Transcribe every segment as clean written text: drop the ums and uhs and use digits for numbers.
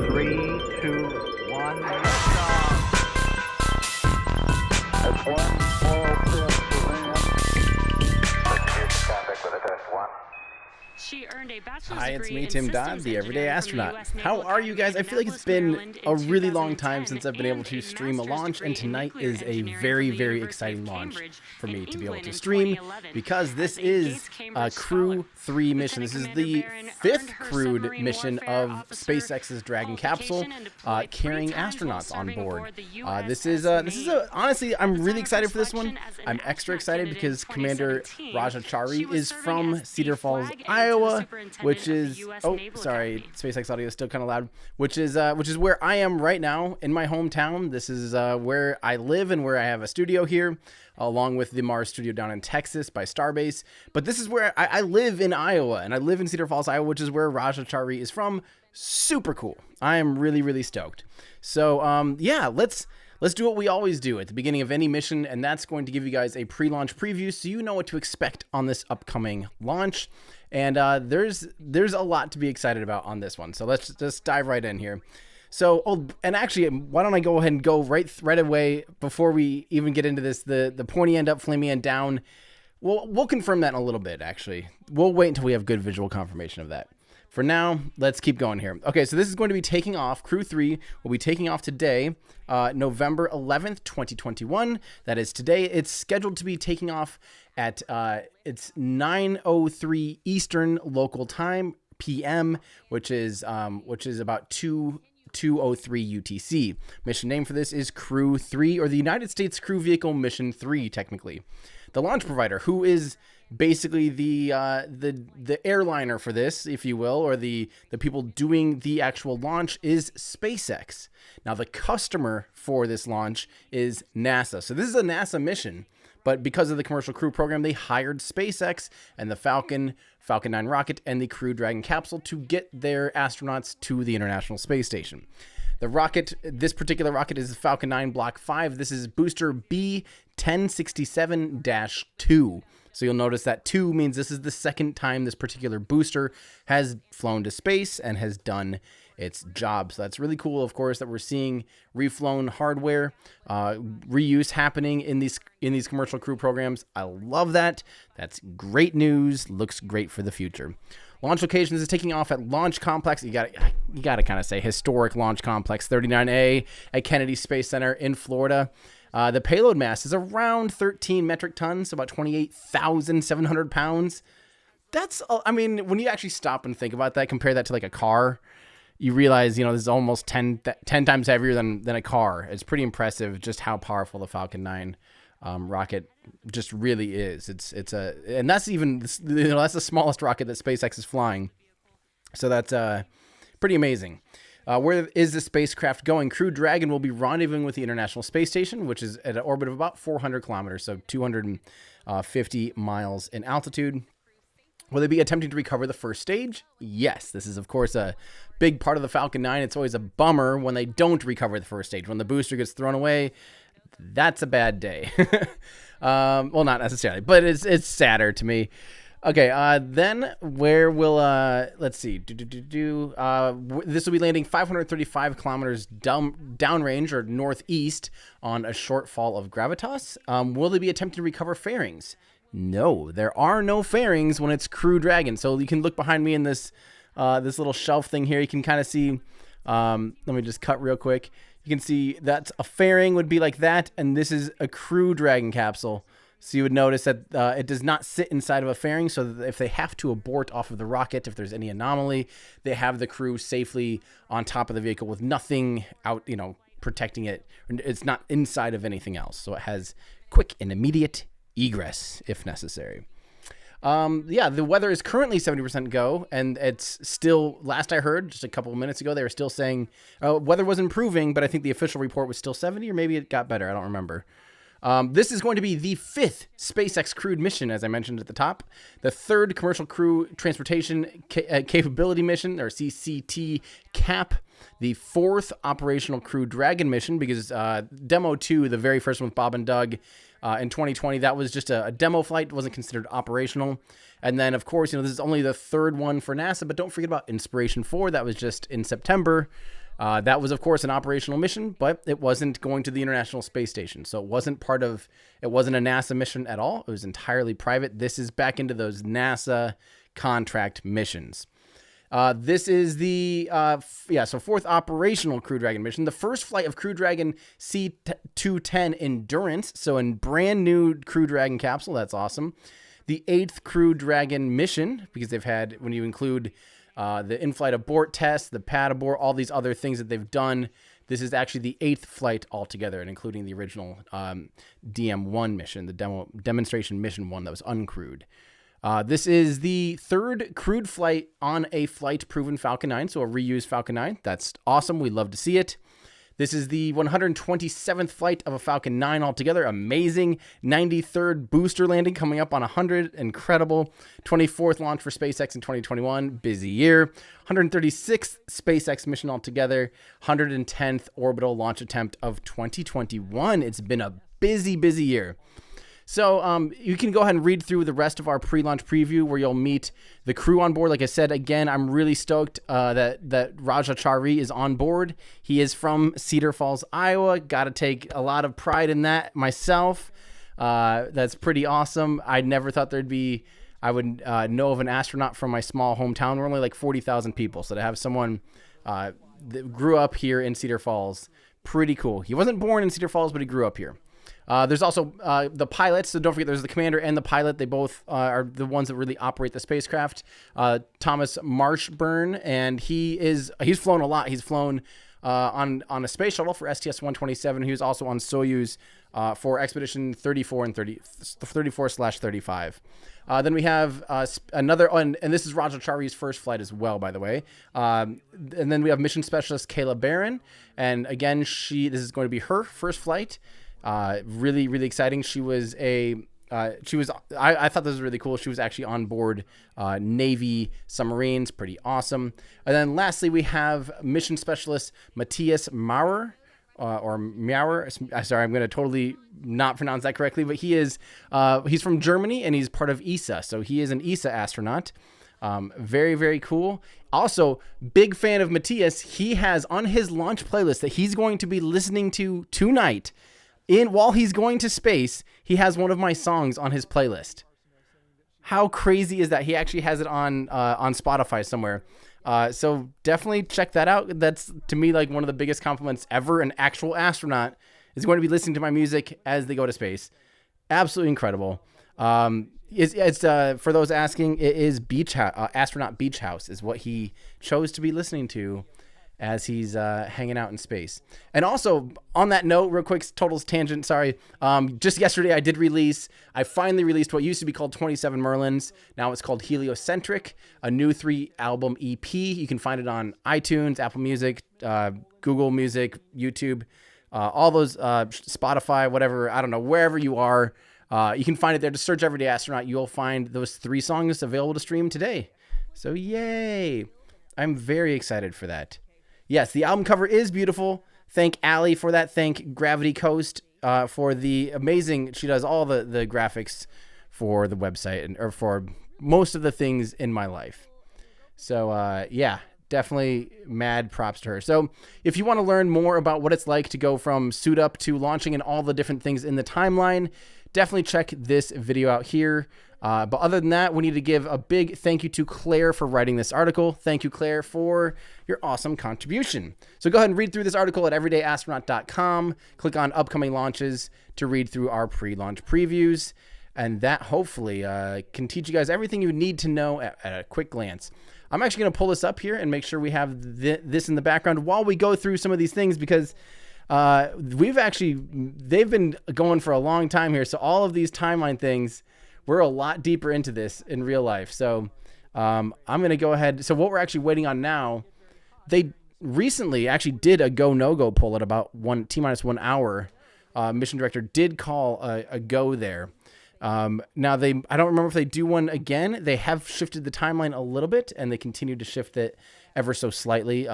Three, two, one, liftoff. That's one small step for man. Contact with a test one. She earned a bachelor's Hi, it's degree me, in Tim systems Dodd, the Everyday engineering from the Astronaut. US How Naval are you guys? I Academy feel like it's in been Maryland a in really long 2010, time since I've been able to and stream a master's launch, and degree in tonight nuclear is a engineering very, from the very University of exciting launch Cambridge for me in to be able England to in stream 2011. because this As a is Gates a Cambridge Crew-3 mission. This is Lieutenant the Commander Barron fifth earned her crewed submarine mission warfare of officer SpaceX's Dragon capsule, qualification and deployed carrying 3 times while astronauts on serving board. aboard the This is honestly, I'm At the really time of excited for this one. selection as an I'm extra astronaut excited candidate because in Commander 2017, Rajachari she was is serving from as the Cedar Falls, flag aide to the Iowa, superintendent which of the is US oh Naval sorry, Academy. SpaceX audio is still kind of loud. Which is where I am right now in my hometown. This is where I live and where I have a studio here, along with the Mars studio down in Texas by Starbase. But this is where I live in Iowa, and I live in Cedar Falls, Iowa, which is where Rajachari is from. Super cool. I am really, really stoked. So yeah, let's do what we always do at the beginning of any mission, and that's going to give you guys a pre-launch preview so you know what to expect on this upcoming launch. And there's a lot to be excited about on this one. So let's just dive right in here. So, and actually, why don't I go ahead and go right away before we even get into this, the pointy end up, flamey end down. We'll confirm that in a little bit, actually. We'll wait until we have good visual confirmation of that. For now, let's keep going here. Okay, so this is going to be taking off. Crew-3 will be taking off today, November 11th, 2021. That is today. It's scheduled to be taking off at it's 9:03 Eastern local time, PM, which is about 2:03 UTC. Mission name for this is Crew-3, or the United States Crew Vehicle Mission 3, technically. The launch provider, who is basically the airliner for this, if you will, or the people doing the actual launch, is SpaceX. Now, the customer for this launch is NASA. So this is a NASA mission, but because of the Commercial Crew program, they hired SpaceX and the Falcon 9 rocket, and the Crew Dragon capsule to get their astronauts to the International Space Station. The rocket, this particular rocket, is Falcon 9 Block 5. This is booster B1067-2. So you'll notice that 2 means this is the second time this particular booster has flown to space and has done its job. So that's really cool, of course, that we're seeing reflown hardware reuse happening in these Commercial Crew programs. I love that. That's great news. Looks great for the future. Launch location, this is taking off at Launch Complex. You got to kind of say historic Launch Complex 39A at Kennedy Space Center in Florida. The payload mass is around 13 metric tons, so about 28,700 pounds. That's, I mean, when you actually stop and think about that, compare that to like a car, you realize, this is almost 10 times heavier than a car. It's pretty impressive just how powerful the Falcon 9 rocket just really is. And that's even, that's the smallest rocket that SpaceX is flying. So that's pretty amazing. Where is the spacecraft going? Crew Dragon will be rendezvousing with the International Space Station, which is at an orbit of about 400 kilometers, so 250 miles in altitude. Will they be attempting to recover the first stage? Yes. This is, of course, a big part of the Falcon 9. It's always a bummer when they don't recover the first stage. When the booster gets thrown away, that's a bad day. Well, not necessarily, but it's sadder to me. Okay, then where will, let's see, this will be landing 535 kilometers downrange or northeast on a short fall of gravitas. Will they be attempting to recover fairings? No, there are no fairings when it's Crew Dragon. So you can look behind me in this little shelf thing here. You can kind of see, let me just cut real quick. You can see that's a fairing would be like that, and this is a Crew Dragon capsule. So you would notice that it does not sit inside of a fairing, so that if they have to abort off of the rocket, if there's any anomaly, they have the crew safely on top of the vehicle with nothing out, protecting it. It's not inside of anything else. So it has quick and immediate egress if necessary. The weather is currently 70% go, and it's still, last I heard, just a couple of minutes ago, they were still saying weather was improving, but I think the official report was still 70, or maybe it got better. I don't remember. This is going to be the 5th SpaceX crewed mission, as I mentioned at the top, the 3rd commercial crew transportation capability mission, or CCT CAP, the 4th operational Crew Dragon mission, because Demo 2, the very first one with Bob and Doug in 2020, that was just a demo flight, wasn't considered operational. And then, of course, this is only the 3rd one for NASA, but don't forget about Inspiration 4, that was just in September. That was, of course, an operational mission, but it wasn't going to the International Space Station. So it wasn't a NASA mission at all. It was entirely private. This is back into those NASA contract missions. This is the, 4th operational Crew Dragon mission. The first flight of Crew Dragon C210 Endurance. So a brand new Crew Dragon capsule. That's awesome. The 8th Crew Dragon mission, because they've had, when you include the in-flight abort test, the pad abort, all these other things that they've done. This is actually the 8th flight altogether, and including the original DM1 mission, the demonstration mission 1 that was uncrewed. This is the 3rd crewed flight on a flight-proven Falcon 9, so a reused Falcon 9. That's awesome. We love to see it. This is the 127th flight of a Falcon 9 altogether. Amazing. 93rd booster landing coming up on 100. Incredible. 24th launch for SpaceX in 2021. Busy year. 136th SpaceX mission altogether. 110th orbital launch attempt of 2021. It's been a busy, busy year. So you can go ahead and read through the rest of our pre-launch preview where you'll meet the crew on board. Like I said, again, I'm really stoked that Raja Chari is on board. He is from Cedar Falls, Iowa. Got to take a lot of pride in that myself. That's pretty awesome. I never thought I would know of an astronaut from my small hometown. We're only like 40,000 people. So to have someone that grew up here in Cedar Falls, pretty cool. He wasn't born in Cedar Falls, but he grew up here. There's also the pilots, so don't forget there's the commander and the pilot. They both are the ones that really operate the spacecraft. Thomas Marshburn, and he's flown a lot. He's flown on a space shuttle for STS-127. He was also on Soyuz for Expedition 34 and 34/35. Then we have another, and this is Raja Chari's first flight as well, by the way. And then we have mission specialist Kayla Barron, and again, this is going to be her first flight. Really, really exciting. I thought this was really cool. She was actually on board Navy submarines. Pretty awesome. And then lastly, we have mission specialist Matthias Maurer, Sorry, I'm going to totally not pronounce that correctly, but he's from Germany and he's part of ESA. So he is an ESA astronaut. Very, very cool. Also, big fan of Matthias. He has on his launch playlist that he's going to be listening to tonight. While he's going to space, he has one of my songs on his playlist. How crazy is that? He actually has it on Spotify somewhere. So definitely check that out. That's, to me, like one of the biggest compliments ever. An actual astronaut is going to be listening to my music as they go to space. Absolutely incredible. It's for those asking, it is Astronaut Beach House is what he chose to be listening to as he's hanging out in space. And also, on that note, real quick, total tangent, sorry. Just yesterday, I finally released what used to be called 27 Merlins. Now it's called Heliocentric, a new 3-album EP. You can find it on iTunes, Apple Music, Google Music, YouTube, all those, Spotify, whatever, I don't know, wherever you are. You can find it there. Just search Everyday Astronaut. You'll find those 3 songs available to stream today. So yay. I'm very excited for that. Yes, the album cover is beautiful. Thank Allie for that. Thank Gravity Coast for the amazing. She does all the graphics for the website or for most of the things in my life. So yeah, definitely mad props to her. So if you want to learn more about what it's like to go from suit up to launching and all the different things in the timeline, definitely check this video out here. But other than that, we need to give a big thank you to Claire for writing this article. Thank you, Claire, for your awesome contribution. So go ahead and read through this article at everydayastronaut.com. Click on upcoming launches to read through our pre-launch previews. and that hopefully can teach you guys everything you need to know at a quick glance. I'm actually going to pull this up here and make sure we have this in the background while we go through some of these things, because they've been going for a long time here. So all of these timeline things, we're a lot deeper into this in real life. So I'm going to go ahead. So what we're actually waiting on now, they recently actually did a go no go poll at about T-minus 1 hour. Mission director did call a go there. Now I don't remember if they do one again. They have shifted the timeline a little bit, and they continue to shift it ever so slightly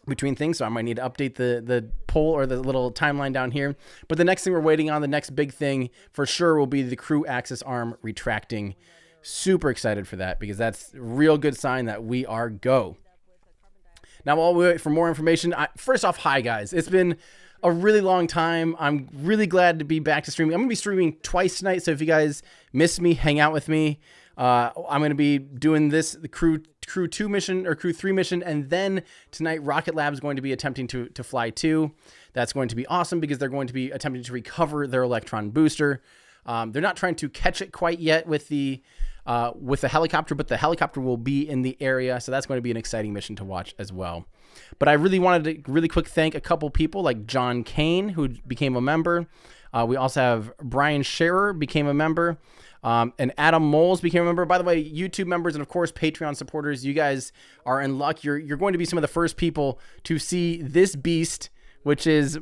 between things. So I might need to update the poll or the little timeline down here. But the next thing we're waiting on, the next big thing for sure, will be the crew axis arm retracting. Super excited for that, because that's a real good sign that we are go. Now, while we wait for more information, first off, hi guys. It's been a really long time. I'm really glad to be back to streaming. I'm going to be streaming twice tonight, so if you guys miss me, hang out with me. I'm going to be doing the Crew-2 mission, or Crew-3 mission, and then tonight Rocket Lab is going to be attempting to fly 2. That's going to be awesome, because they're going to be attempting to recover their Electron booster. They're not trying to catch it quite yet with the helicopter, but the helicopter will be in the area, so that's going to be an exciting mission to watch as well. But I really wanted to really quick thank a couple people, like John Kane, who became a member. We also have Brian Scherer became a member, and Adam Moles became a member. By the way, YouTube members and of course Patreon supporters, you guys are in luck. You're going to be some of the first people to see this beast, which is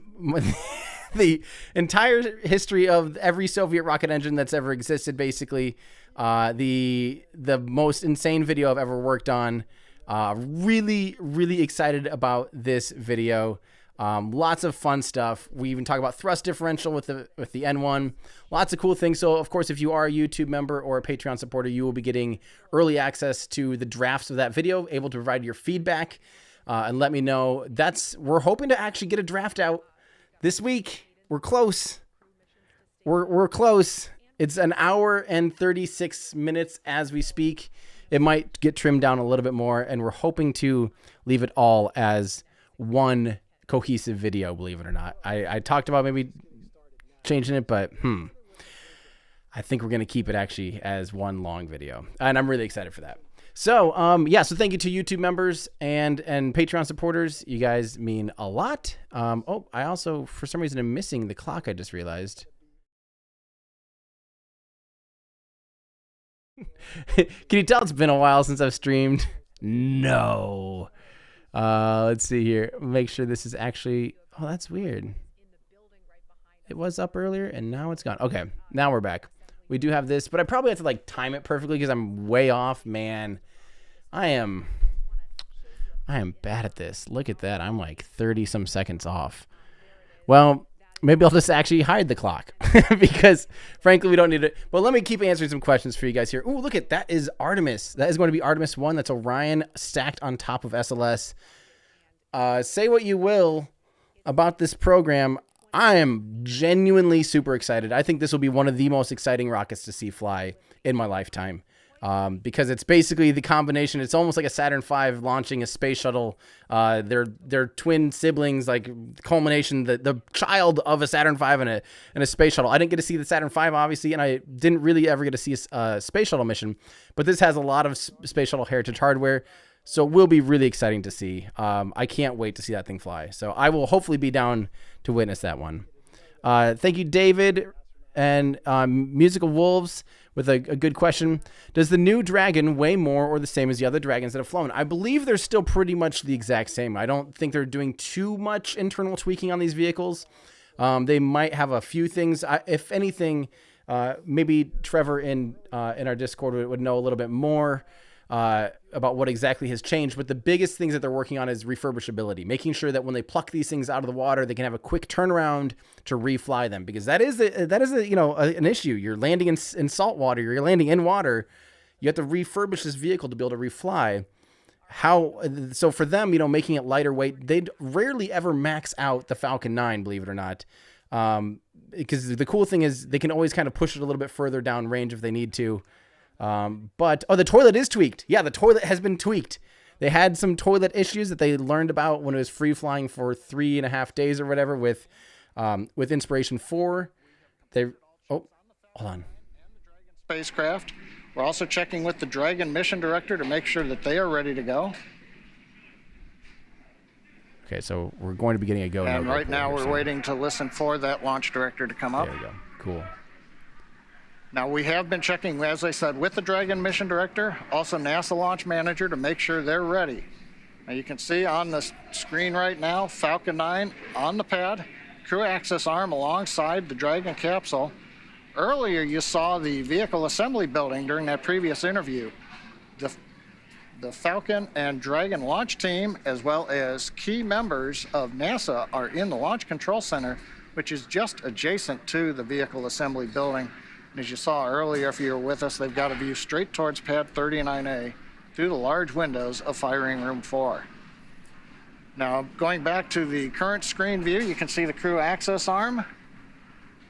the entire history of every Soviet rocket engine that's ever existed, basically. The most insane video I've ever worked on. Really, really excited about this video. Lots of fun stuff. We even talk about thrust differential with the N1. Lots of cool things. So, of course, if you are a YouTube member or a Patreon supporter, you will be getting early access to the drafts of that video, able to provide your feedback and let me know. We're hoping to actually get a draft out this week. We're close. We're close. It's an hour and 36 minutes as we speak. It might get trimmed down a little bit more, and we're hoping to leave it all as one cohesive video, believe it or not. I talked about maybe changing it, but I think we're going to keep it actually as one long video, and I'm really excited for that. So, so thank you to YouTube members and Patreon supporters. You guys mean a lot. I also, for some reason, am missing the clock, I just realized. Can you tell it's been a while since I've streamed? No. Let's see here. Make sure this is actually... Oh, that's weird. It was up earlier and now it's gone. Okay, now we're back. We do have this, but I probably have to like time it perfectly because I'm way off. Man, I am bad at this. Look at that. I'm like 30 some seconds off. Well, maybe I'll just actually hide the clock because frankly, we don't need it. But let me keep answering some questions for you guys here. Ooh, look at that is Artemis. That is going to be Artemis 1. That's Orion stacked on top of SLS. Say what you will about this program. I am genuinely super excited. I think this will be one of the most exciting rockets to see fly in my lifetime. Because it's basically the combination. It's almost like a Saturn V launching a space shuttle. They're twin siblings, like culmination, the child of a Saturn V and a space shuttle. I didn't get to see the Saturn V, obviously, and I didn't really ever get to see a space shuttle mission. But this has a lot of space shuttle heritage hardware, so it will be really exciting to see. I can't wait to see that thing fly. So I will hopefully be down to witness that one. Thank you, David, and Musical Wolves, with a good question. Does the new Dragon weigh more or the same as the other Dragons that have flown? I believe they're still pretty much the exact same. I don't think they're doing too much internal tweaking on these vehicles. They might have a few things. If anything, maybe Trevor in our Discord would know a little bit more about what exactly has changed. But the biggest things that they're working on is refurbishability, making sure that when they pluck these things out of the water, they can have a quick turnaround to refly them, because that is an issue. You're landing in salt water, you're landing in water, you have to refurbish this vehicle to be able to refly. So for them, making it lighter weight, they'd rarely ever max out the Falcon 9, believe it or not. Because the cool thing is they can always kind of push it a little bit further down range if they need to. But the toilet is tweaked. Yeah, the toilet has been tweaked. They had some toilet issues that they learned about when it was free flying for 3.5 days or whatever with Inspiration 4. Hold on. spacecraft. We're also checking with the Dragon mission director to make sure that they are ready to go. Okay, so we're going to be getting a go. And no-go right now here, we're so waiting to listen for that launch director to come up. There we go. Cool. Now we have been checking, as I said, with the Dragon mission director, also NASA launch manager to make sure they're ready. Now you can see on the screen right now, Falcon 9 on the pad, crew access arm alongside the Dragon capsule. Earlier you saw the vehicle assembly building during that previous interview. The Falcon and Dragon launch team, as well as key members of NASA, are in the Launch Control Center, which is just adjacent to the vehicle assembly building. And as you saw earlier, if you were with us, they've got a view straight towards pad 39A through the large windows of firing room 4. Now, going back to the current screen view, you can see the crew access arm.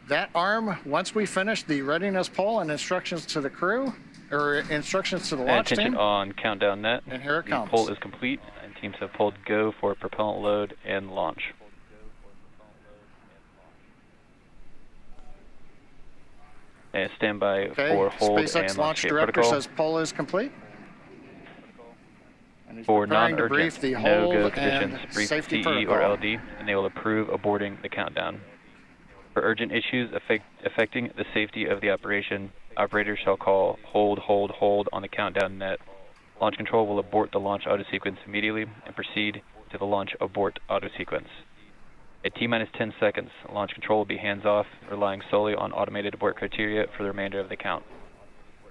That arm, once we finish the readiness poll and instructions to the crew, or instructions to the launch attention team. On countdown net. And here it comes. The poll is complete, and teams have pulled go for propellant load and launch. And stand by for hold SpaceX and launch escape director protocol. says poll is complete. And he's For preparing to non-urgent brief the no-go hold conditions, and brief safety CE protocol. or LD, and they will approve aborting the countdown. For urgent issues affecting the safety of the operation, operators shall call hold on the countdown net. Launch control will abort the launch auto sequence immediately and proceed to the launch abort auto sequence. At T-minus 10 seconds, launch control will be hands-off, relying solely on automated abort criteria for the remainder of the count.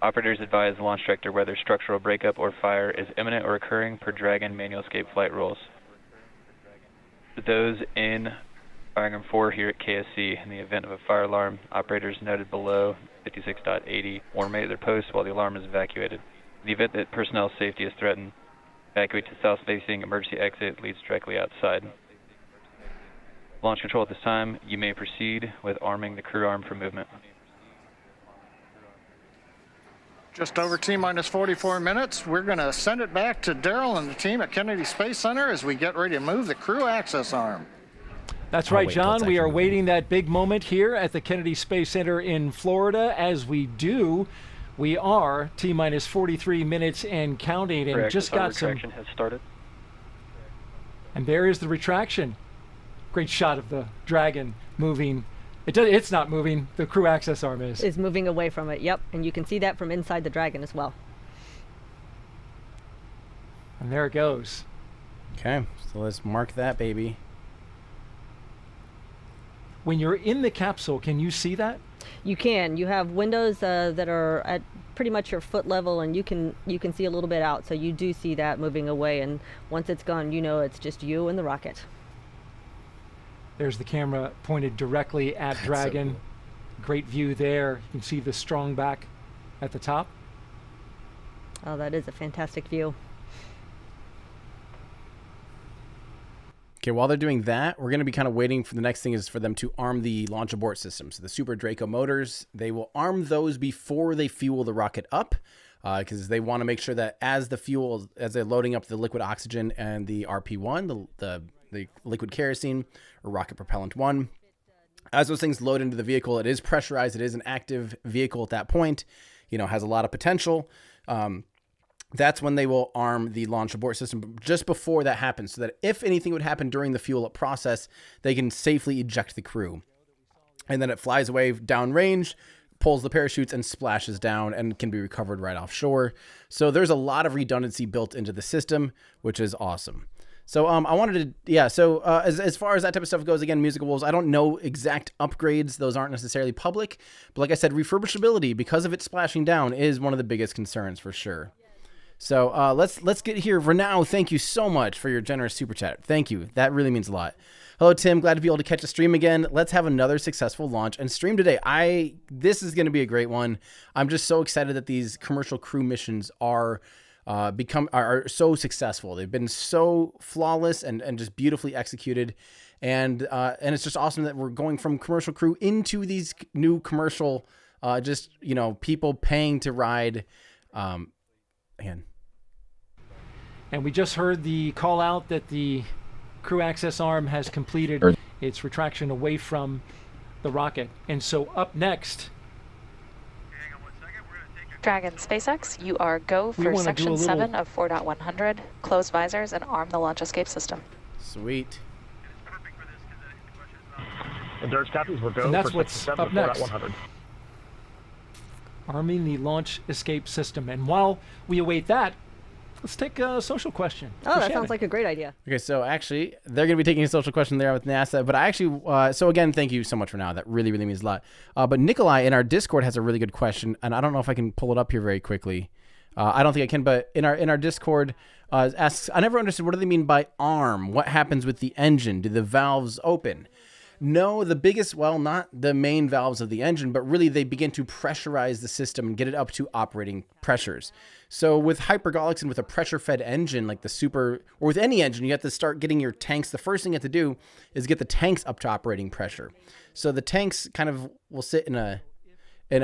Operators advise the launch director whether structural breakup or fire is imminent or occurring per Dragon manual escape flight rules. For those in firing room 4 here at KSC, in the event of a fire alarm, operators noted below 56.80 will remain at their posts while the alarm is evacuated. In the event that personnel safety is threatened, evacuate to south-facing emergency exit leads directly outside. Launch control at this time, you may proceed with arming the crew arm for movement. Just over T-minus 44 minutes. We're going to send it back to Daryl and the team at Kennedy Space Center as we get ready to move the crew access arm. That's Oh, right, wait, John. that's We are actually waiting that big moment here at the Kennedy Space Center in Florida. As we do, we are T-minus 43 minutes and counting, and Correct. just Our got some. retraction has started. And there is the retraction. Great shot of the Dragon moving. It's not moving. The crew access arm is moving away from it. Yep, and you can see that from inside the Dragon as well. And there it goes. Okay, so let's mark that baby. When you're in the capsule, can you see that? You can. You have windows that are at pretty much your foot level, and you can see a little bit out. So you do see that moving away, and once it's gone, you know it's just you and the rocket. There's the camera pointed directly at Dragon. So cool. Great view there. You can see the strong back at the top. Oh, that is a fantastic view. Okay, while they're doing that, we're going to be kind of waiting for the next thing is for them to arm the launch abort system. So the Super Draco motors, they will arm those before they fuel the rocket up because they want to make sure that as they're loading up the liquid oxygen and the RP1, the liquid kerosene or rocket propellant 1, as those things load into the vehicle, it is pressurized. It is an active vehicle at that point, has a lot of potential. That's when they will arm the launch abort system just before that happens so that if anything would happen during the fuel up process, they can safely eject the crew. And then it flies away downrange, pulls the parachutes and splashes down and can be recovered right offshore. So there's a lot of redundancy built into the system, which is awesome. So I wanted to, as far as that type of stuff goes, again, Musical Wolves, I don't know exact upgrades. Those aren't necessarily public. But like I said, refurbishability, because of it splashing down, is one of the biggest concerns for sure. So let's get here. Renau, thank you so much for your generous super chat. Thank you. That really means a lot. Hello, Tim. Glad to be able to catch a stream again. Let's have another successful launch and stream today. This is going to be a great one. I'm just so excited that these commercial crew missions are so successful. They've been so flawless and just beautifully executed. And it's just awesome that we're going from commercial crew into these new commercial, people paying to ride. And we just heard the call out that the crew access arm has completed its retraction away from the rocket. And so up next, hang on 1 second, we're Dragon SpaceX, you are go We for wanna do a section little- 7 of 4.100. Close visors and arm the launch escape system. Sweet. Endurance copies, we're go And that's for what's section 7 up of next. 4.100. Arming the launch escape system. And while we await that, let's take a social question. Oh, for that Shannon. sounds like a great idea. Okay, so actually, they're going to be taking a social question there with NASA. But I actually, so again, thank you so much for now. That really, really means a lot. But Nikolai in our Discord has a really good question, and I don't know if I can pull it up here very quickly. I don't think I can, but in our Discord asks, I never understood, what do they mean by arm? What happens with the engine? Do the valves open? No, the biggest, well, not the main valves of the engine, but really they begin to pressurize the system and get it up to operating pressures. So with hypergolics and with a pressure-fed engine, like the super, or with any engine, you have to start getting your tanks. The first thing you have to do is get the tanks up to operating pressure. So the tanks kind of will sit in a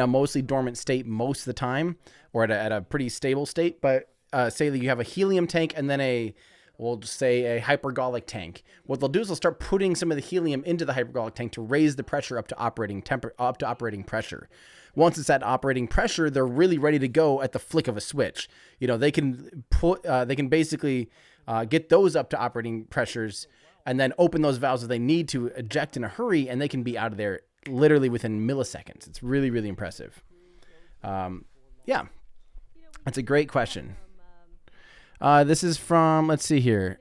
mostly dormant state most of the time, or at a pretty stable state. But say that you have a helium tank and then we'll just say a hypergolic tank. What they'll do is they'll start putting some of the helium into the hypergolic tank to raise the pressure up to operating pressure. Once it's at operating pressure, they're really ready to go at the flick of a switch. You know, they can basically get those up to operating pressures and then open those valves if they need to eject in a hurry, and they can be out of there literally within milliseconds. It's really, really impressive. Yeah, that's a great question. This is from, let's see here.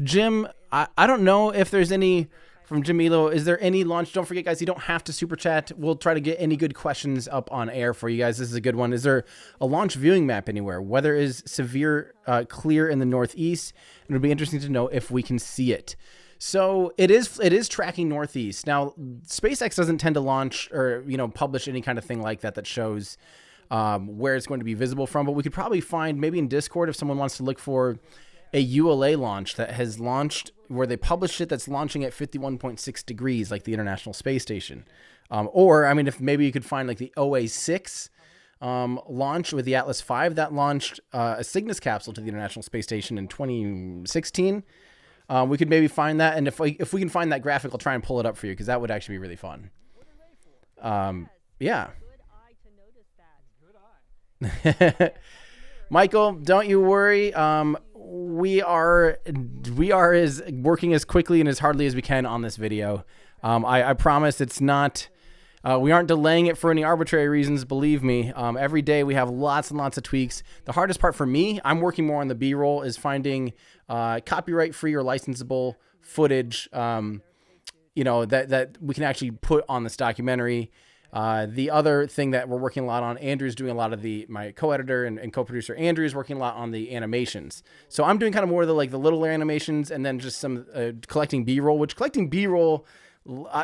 Jim, I don't know if there's any from Jim Elo. Is there any launch? Don't forget, guys, you don't have to super chat. We'll try to get any good questions up on air for you guys. This is a good one. Is there a launch viewing map anywhere? Weather is severe, clear in the northeast. It would be interesting to know if we can see it. So it is tracking northeast. Now, SpaceX doesn't tend to launch or, publish any kind of thing like that shows where it's going to be visible from, but we could probably find maybe in Discord if someone wants to look for a ULA launch that has launched where they published it that's launching at 51.6 degrees like the International Space Station. Or, if maybe you could find like the OA6 launch with the Atlas V that launched a Cygnus capsule to the International Space Station in 2016. We could maybe find that, and if we can find that graphic, I'll try and pull it up for you because that would actually be really fun. Yeah. Michael, don't you worry. We are working as quickly and as hardly as we can on this video. I promise it's not. We aren't delaying it for any arbitrary reasons. Believe me. Every day we have lots and lots of tweaks. The hardest part for me, I'm working more on the B-roll, is finding copyright-free or licensable footage. That we can actually put on this documentary. The other thing that we're working a lot on, Andrew's doing a lot of my co-editor and co-producer Andrew's working a lot on the animations. So I'm doing kind of more of the little animations, and then just some collecting B-roll, which collecting B-roll,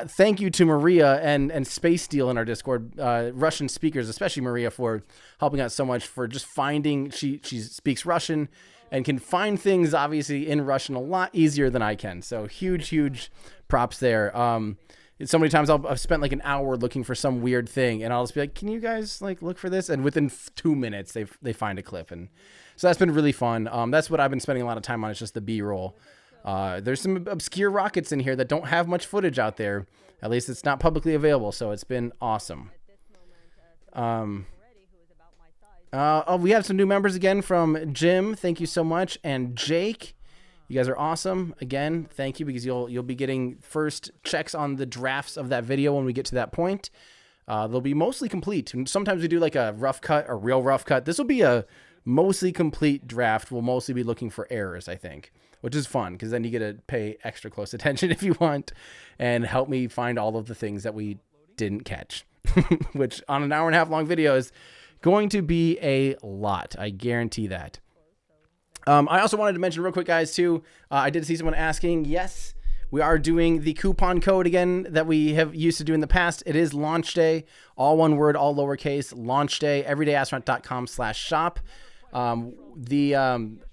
thank you to Maria and Space Steel in our Discord, Russian speakers, especially Maria, for helping out so much, for just finding, she speaks Russian and can find things obviously in Russian a lot easier than I can. So huge props there. So many times I've spent like an hour looking for some weird thing, and I'll just be like, can you guys look for this? And within 2 minutes they find a clip. And so that's been really fun. That's what I've been spending a lot of time on. It's just the B-roll. There's some obscure rockets in here that don't have much footage out there. At least it's not publicly available. So it's been awesome. We have some new members again from Jim. Thank you so much. And Jake. You guys are awesome. Again, thank you, because you'll be getting first checks on the drafts of that video when we get to that point. They'll be mostly complete. And sometimes we do like a rough cut, a real rough cut. This will be a mostly complete draft. We'll mostly be looking for errors, I think, which is fun because then you get to pay extra close attention if you want and help me find all of the things that we didn't catch, which on an 1.5 hour long video is going to be a lot. I guarantee that. I also wanted to mention real quick, guys, too, I did see someone asking, yes, we are doing the coupon code again that we have used to do in the past. It is launch day, all one word, all lowercase, launch day, everydayastronaut.com/shop.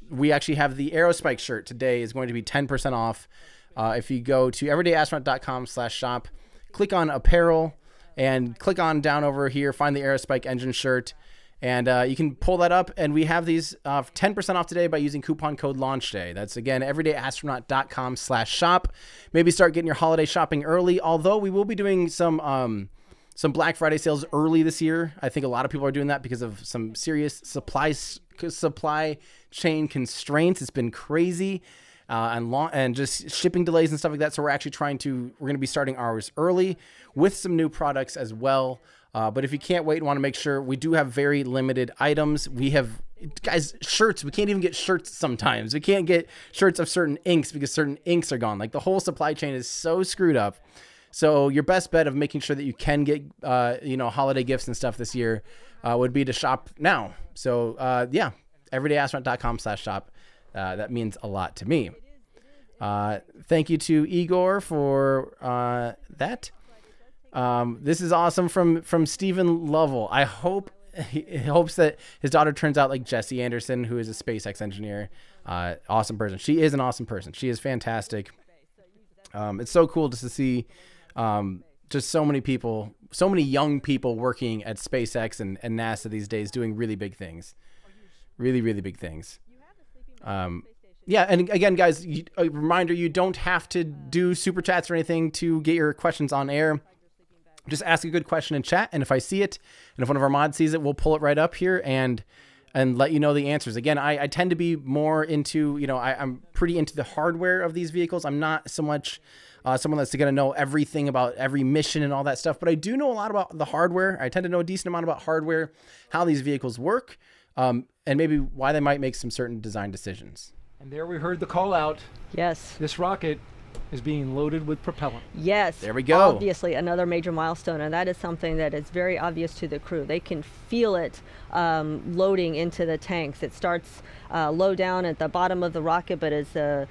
We actually have the Aerospike shirt today is going to be 10% off. If you go to everydayastronaut.com/shop, click on apparel and click on down over here, find the Aerospike engine shirt. And you can pull that up, and we have these 10% off today by using coupon code LAUNCHDAY. That's, again, everydayastronaut.com/shop. Maybe start getting your holiday shopping early, although we will be doing some some Black Friday sales early this year. I think a lot of people are doing that because of some serious supply chain constraints. It's been crazy. And just shipping delays and stuff like that. So we're going to be starting ours early with some new products as well. But if you can't wait and want to make sure, we do have very limited items. We have, guys, shirts. We can't even get shirts sometimes. We can't get shirts of certain inks because certain inks are gone. Like, the whole supply chain is so screwed up. So your best bet of making sure that you can get, holiday gifts and stuff this year would be to shop now. So, everydayastronaut.com/shop. That means a lot to me. Thank you to Igor for that. This is awesome from Stephen Lovell. He hopes that his daughter turns out like Jessie Anderson, who is a SpaceX engineer. Awesome person. She is an awesome person. She is fantastic. It's so cool just to see just so many people, so many young people working at SpaceX and NASA these days doing really big things. Really, really big things. And again, guys, a reminder, you don't have to do super chats or anything to get your questions on air. Just ask a good question in chat, and if I see it, and if one of our mods sees it, we'll pull it right up here and let you know the answers. Again, I tend to be more into, I'm pretty into the hardware of these vehicles. I'm not so much someone that's going to know everything about every mission and all that stuff, but I do know a lot about the hardware. I tend to know a decent amount about hardware, how these vehicles work, and maybe why they might make some certain design decisions. And there we heard the call out. Yes. This rocket is being loaded with propellant. Yes. There we go. Obviously, another major milestone, and that is something that is very obvious to the crew. They can feel it loading into the tanks. It starts low down at the bottom of the rocket, but as the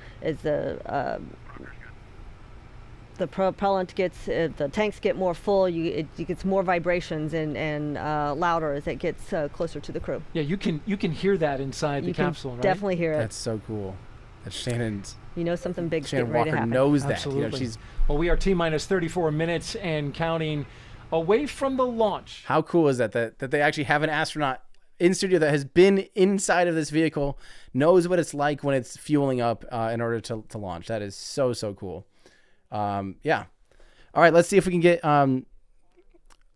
propellant gets, the tanks get more full, it gets more vibrations and louder as it gets closer to the crew. Yeah, you can hear that inside the capsule, right? Definitely hear it. That's so cool. That's Shannon's. Something big's Shannon getting ready to Walker happen. knows that. Absolutely. Well, we are T-minus 34 minutes and counting away from the launch. How cool is that they actually have an astronaut in studio that has been inside of this vehicle, knows what it's like when it's fueling up in order to launch. That is so, so cool. Yeah. All right, let's see if we can get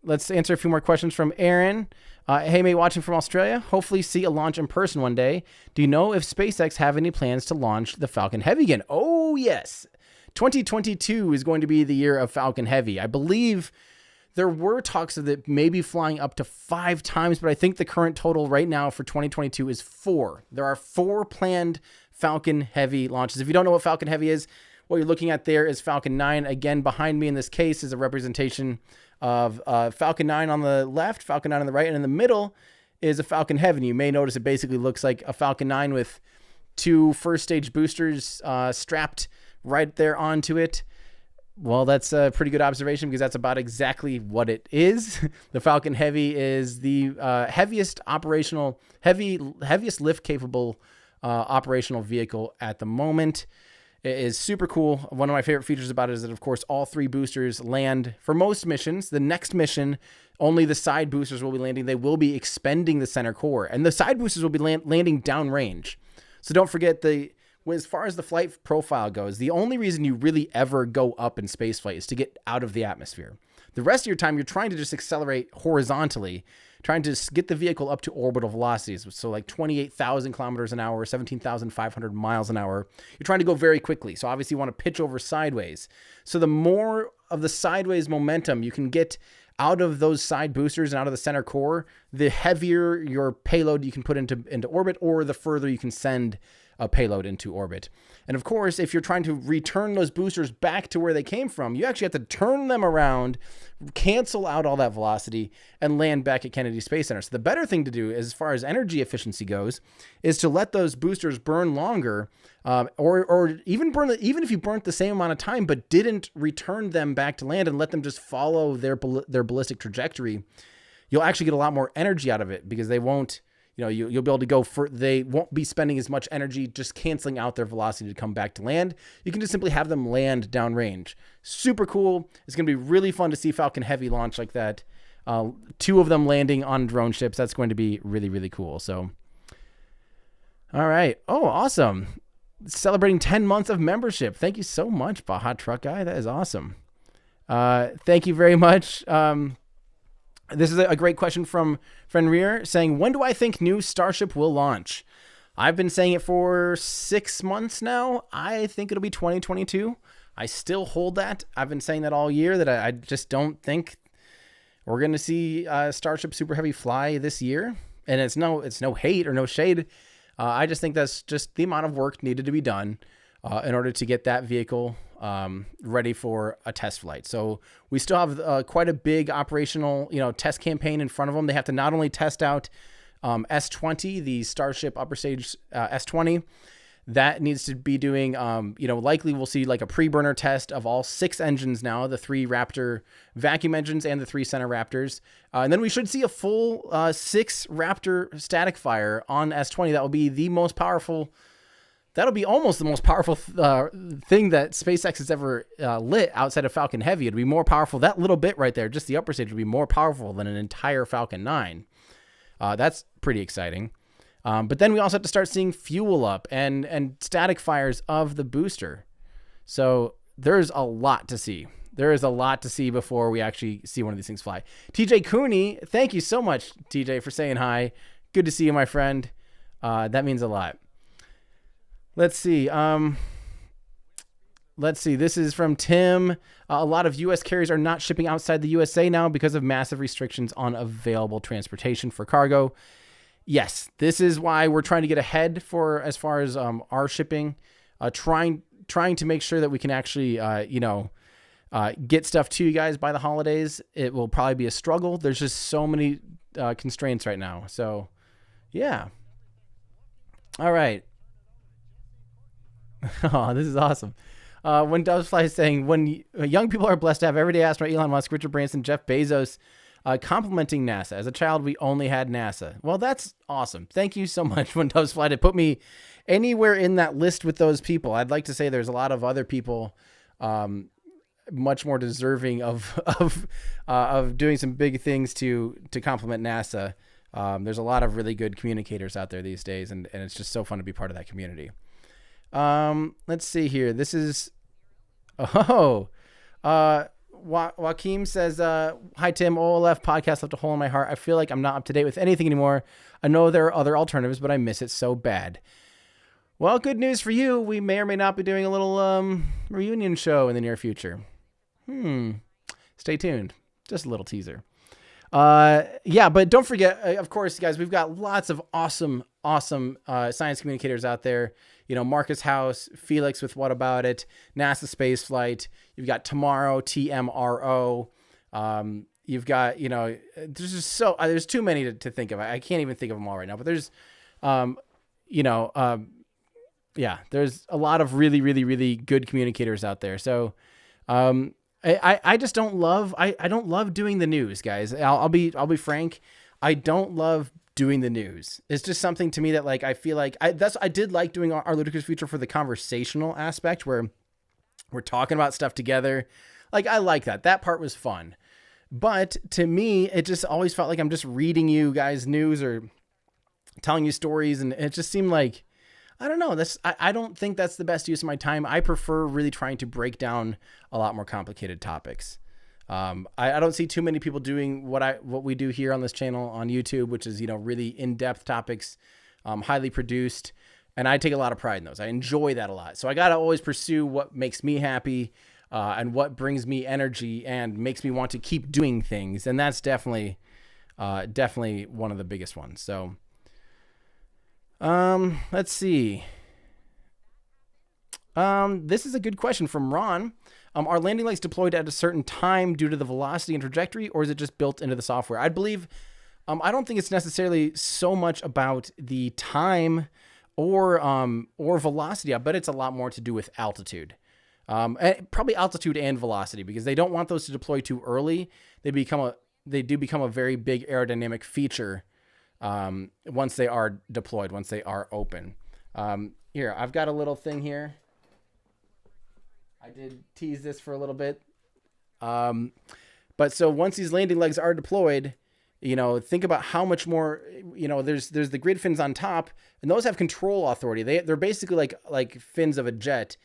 let's answer a few more questions from Aaron. Hey, mate, watching from Australia. Hopefully see a launch in person one day. Do you know if SpaceX have any plans to launch the Falcon Heavy again? Oh, yes. 2022 is going to be the year of Falcon Heavy. I believe there were talks of it maybe flying up to 5 times, but I think the current total right now for 2022 is 4. There are 4 planned Falcon Heavy launches. If you don't know what Falcon Heavy is, what you're looking at there is Falcon 9. Again, behind me in this case is a representation of Falcon 9 on the left, Falcon 9 on the right, and in the middle is a Falcon Heavy. You may notice it basically looks like a Falcon 9 with 2 first stage boosters strapped right there onto it. Well, that's a pretty good observation because that's about exactly what it is. The Falcon Heavy is the heaviest lift capable operational vehicle at the moment. It is super cool. One of my favorite features about it is that, of course, all 3 boosters land for most missions. The next mission, only the side boosters will be landing. They will be expending the center core, and the side boosters will be landing downrange. So don't forget, as far as the flight profile goes, the only reason you really ever go up in spaceflight is to get out of the atmosphere. The rest of your time, you're trying to just accelerate horizontally, trying to get the vehicle up to orbital velocities. So like 28,000 kilometers an hour, 17,500 miles an hour. You're trying to go very quickly. So obviously you want to pitch over sideways. So the more of the sideways momentum you can get out of those side boosters and out of the center core, the heavier your payload you can put into orbit, or the further you can send a payload into orbit. And of course, if you're trying to return those boosters back to where they came from, you actually have to turn them around, cancel out all that velocity, and land back at Kennedy Space Center. So the better thing to do, as far as energy efficiency goes, is to let those boosters burn longer, or even if you burnt the same amount of time but didn't return them back to land and let them just follow their ballistic trajectory, you'll actually get a lot more energy out of it because they won't. You'll be able to go they won't be spending as much energy just canceling out their velocity to come back to land. You can just simply have them land downrange. Super cool. It's going to be really fun to see Falcon Heavy launch like that. 2 of them landing on drone ships. That's going to be really, really cool. So, all right. Oh, awesome. Celebrating 10 months of membership. Thank you so much, Baja Truck Guy. That is awesome. Thank you very much. This is a great question from Fenrir saying, when do I think new Starship will launch? I've been saying it for 6 months now. I think it'll be 2022. I still hold that. I've been saying that all year, that I just don't think we're going to see Starship Super Heavy fly this year. And it's no hate or no shade. I just think that's just the amount of work needed to be done in order to get that vehicle ready for a test flight. So we still have quite a big operational, test campaign in front of them. They have to not only test out S20, the Starship upper stage S20, that needs to be doing, likely we'll see like a pre-burner test of all 6 engines now, the 3 Raptor vacuum engines and the 3 center Raptors. And then we should see a full 6 Raptor static fire on S20. That will be the most powerful. That'll be almost the most powerful thing that SpaceX has ever lit outside of Falcon Heavy. It'd be more powerful. That little bit right there, just the upper stage, would be more powerful than an entire Falcon 9. That's pretty exciting. But then we also have to start seeing fuel up and static fires of the booster. So there's a lot to see. There is a lot to see before we actually see one of these things fly. TJ Cooney, thank you so much, TJ, for saying hi. Good to see you, my friend. That means a lot. Let's see. This is from Tim. A lot of U.S. carriers are not shipping outside the USA now because of massive restrictions on available transportation for cargo. Yes, this is why we're trying to get ahead as far as our shipping, trying to make sure that we can actually, get stuff to you guys by the holidays. It will probably be a struggle. There's just so many constraints right now. So, yeah. All right. Oh, this is awesome. When Dovefly is saying, when young people are blessed to have everyday astronaut Elon Musk, Richard Branson, Jeff Bezos, complimenting NASA. As a child, we only had NASA. Well, that's awesome. Thank you so much, When Doves Fly, to put me anywhere in that list with those people. I'd like to say there's a lot of other people much more deserving of doing some big things to compliment NASA. There's a lot of really good communicators out there these days, and it's just so fun to be part of that community. Let's see here. This is, Joaquim says, hi, Tim. OLF podcast left a hole in my heart. I feel like I'm not up to date with anything anymore. I know there are other alternatives, but I miss it so bad. Well, good news for you. We may or may not be doing a little reunion show in the near future. Stay tuned. Just a little teaser. Yeah, but don't forget, of course, guys, we've got lots of awesome science communicators out there. Marcus House, Felix with What About It, NASA Space Flight. You've got Tomorrow, TMRO. You've got, there's just there's too many to think of. I can't even think of them all right now, but there's, there's a lot of really, really, really good communicators out there. So, I just don't love, I don't love doing the news, guys. I'll be frank. I don't love doing the news. It's just something to me that I feel like I did like doing our Ludicrous Future for the conversational aspect where we're talking about stuff together. I like that. That part was fun. But to me, it just always felt like I'm just reading you guys news or telling you stories. And it just seemed like, I don't know. I don't think that's the best use of my time. I prefer really trying to break down a lot more complicated topics. I don't see too many people doing what we do here on this channel on YouTube, which is, really in-depth topics, highly produced. And I take a lot of pride in those. I enjoy that a lot. So I got to always pursue what makes me happy, and what brings me energy and makes me want to keep doing things. And that's definitely one of the biggest ones. So, let's see. This is a good question from Ron. Are landing legs deployed at a certain time due to the velocity and trajectory, or is it just built into the software? I believe, I don't think it's necessarily so much about the time or velocity. I bet it's a lot more to do with altitude. Probably altitude and velocity, because they don't want those to deploy too early. They do become a very big aerodynamic feature once they are deployed, once they are open. Here, I've got a little thing here. I did tease this for a little bit. But so once these landing legs are deployed, think about how much more, there's the grid fins on top, and those have control authority. They're basically like fins of a jet.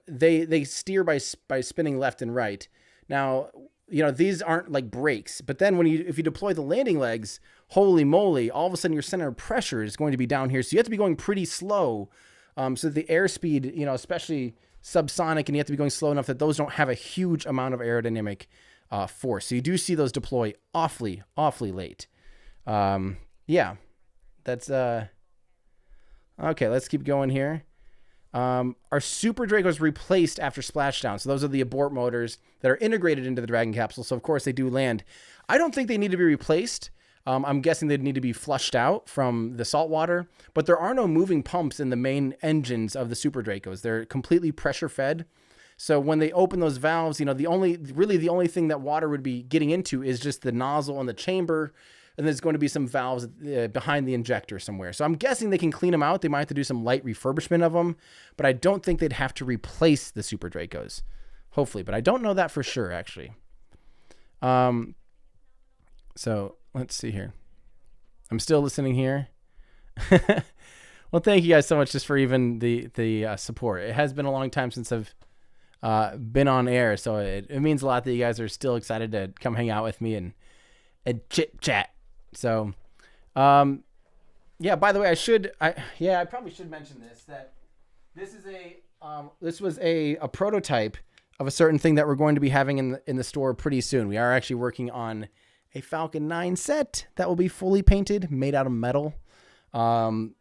They steer by spinning left and right. Now, these aren't like brakes. But then if you deploy the landing legs, holy moly, all of a sudden your center of pressure is going to be down here. So you have to be going pretty slow. So the airspeed, especially subsonic, and you have to be going slow enough that those don't have a huge amount of aerodynamic force. So you do see those deploy awfully late. Yeah, that's okay. Let's keep going here. Our Super Dracos replaced after splashdown. So those are the abort motors that are integrated into the Dragon capsule. So of course they do land. I don't think they need to be replaced. I'm guessing they'd need to be flushed out from the salt water, but there are no moving pumps in the main engines of the Super Dracos. They're completely pressure fed. So when they open those valves, the only thing that water would be getting into is just the nozzle and the chamber. And there's going to be some valves behind the injector somewhere. So I'm guessing they can clean them out. They might have to do some light refurbishment of them, but I don't think they'd have to replace the Super Dracos. Hopefully, but I don't know that for sure, actually. So let's see here. I'm still listening here. Well, thank you guys so much just for even the support. It has been a long time since I've been on air, so it means a lot that you guys are still excited to come hang out with me and chit chat. So, yeah, by the way, I probably should mention that this was a prototype of a certain thing that we're going to be having in the store pretty soon. We are actually working on a Falcon 9 set that will be fully painted, made out of metal. And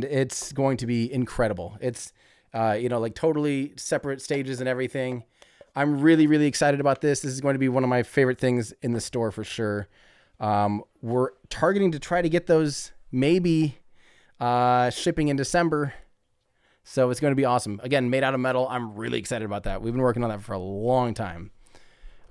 it's going to be incredible. It's, like totally separate stages and everything. I'm really, really excited about this. This is going to be one of my favorite things in the store for sure. We're targeting to try to get those maybe shipping in December. So it's going to be awesome. Again, made out of metal. I'm really excited about that. We've been working on that for a long time.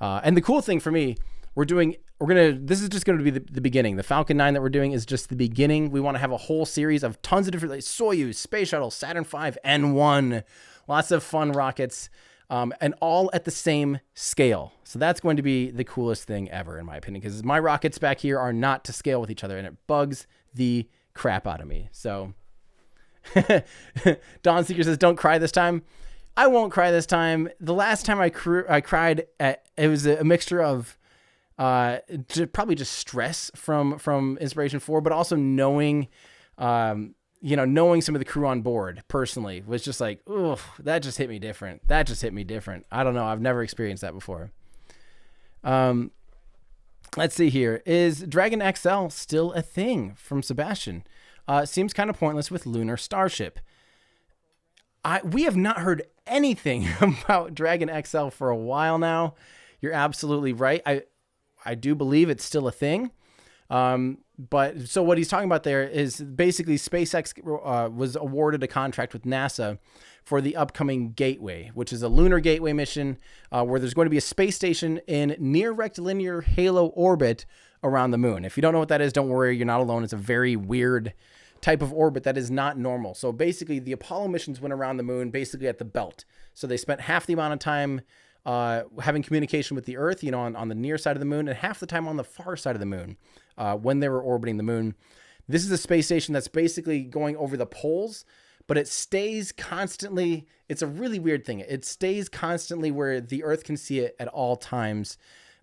And the cool thing for me, this is just going to be the beginning. The Falcon 9 that we're doing is just the beginning. We want to have a whole series of tons of different, like Soyuz, Space Shuttle, Saturn V, N1, lots of fun rockets. And all at the same scale. So that's going to be the coolest thing ever, in my opinion, because my rockets back here are not to scale with each other, and it bugs the crap out of me. So Dawn Seeker says, don't cry this time. I won't cry this time. The last time I cried, it was a mixture of probably just stress from Inspiration 4, but also knowing some of the crew on board personally was just like, oh, that just hit me different. I don't know. I've never experienced that before. Let's see here. Is Dragon XL still a thing? From Sebastian. Seems kind of pointless with Lunar Starship. We have not heard anything about Dragon XL for a while now. You're absolutely right. I do believe it's still a thing. But so what he's talking about there is basically SpaceX was awarded a contract with NASA for the upcoming Gateway, which is a lunar gateway mission where there's going to be a space station in near rectilinear halo orbit around the moon. If you don't know what that is, don't worry, you're not alone. It's a very weird type of orbit that is not normal. So basically the Apollo missions went around the moon basically at the belt. So they spent half the amount of time having communication with the Earth, on the near side of the moon, and half the time on the far side of the moon when they were orbiting the moon. This is a space station that's basically going over the poles, but it stays constantly. It's a really weird thing. It stays constantly where the Earth can see it at all times.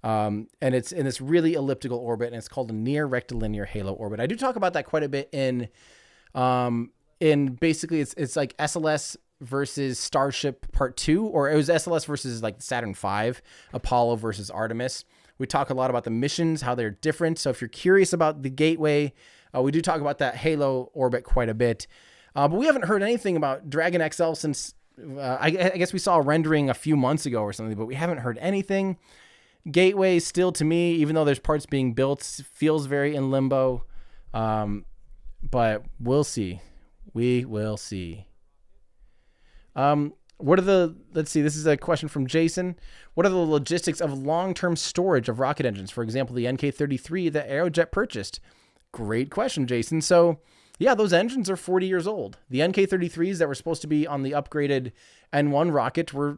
And it's in this really elliptical orbit, and it's called a near rectilinear halo orbit. I do talk about that quite a bit in basically it's like SLS versus Starship Part 2, or it was SLS versus like Saturn V, Apollo versus Artemis. We talk a lot about the missions, how they're different. So if you're curious about the Gateway, we do talk about that halo orbit quite a bit. But we haven't heard anything about Dragon XL since, I guess we saw a rendering a few months ago or something, but we haven't heard anything. Gateway still, to me, even though there's parts being built, feels very in limbo. But we'll see. We will see. Let's see, this is a question from Jason. What are the logistics of long-term storage of rocket engines? For example, the NK-33 that Aerojet purchased. Great question, Jason. So yeah, those engines are 40 years old. The NK-33s that were supposed to be on the upgraded N1 rocket were,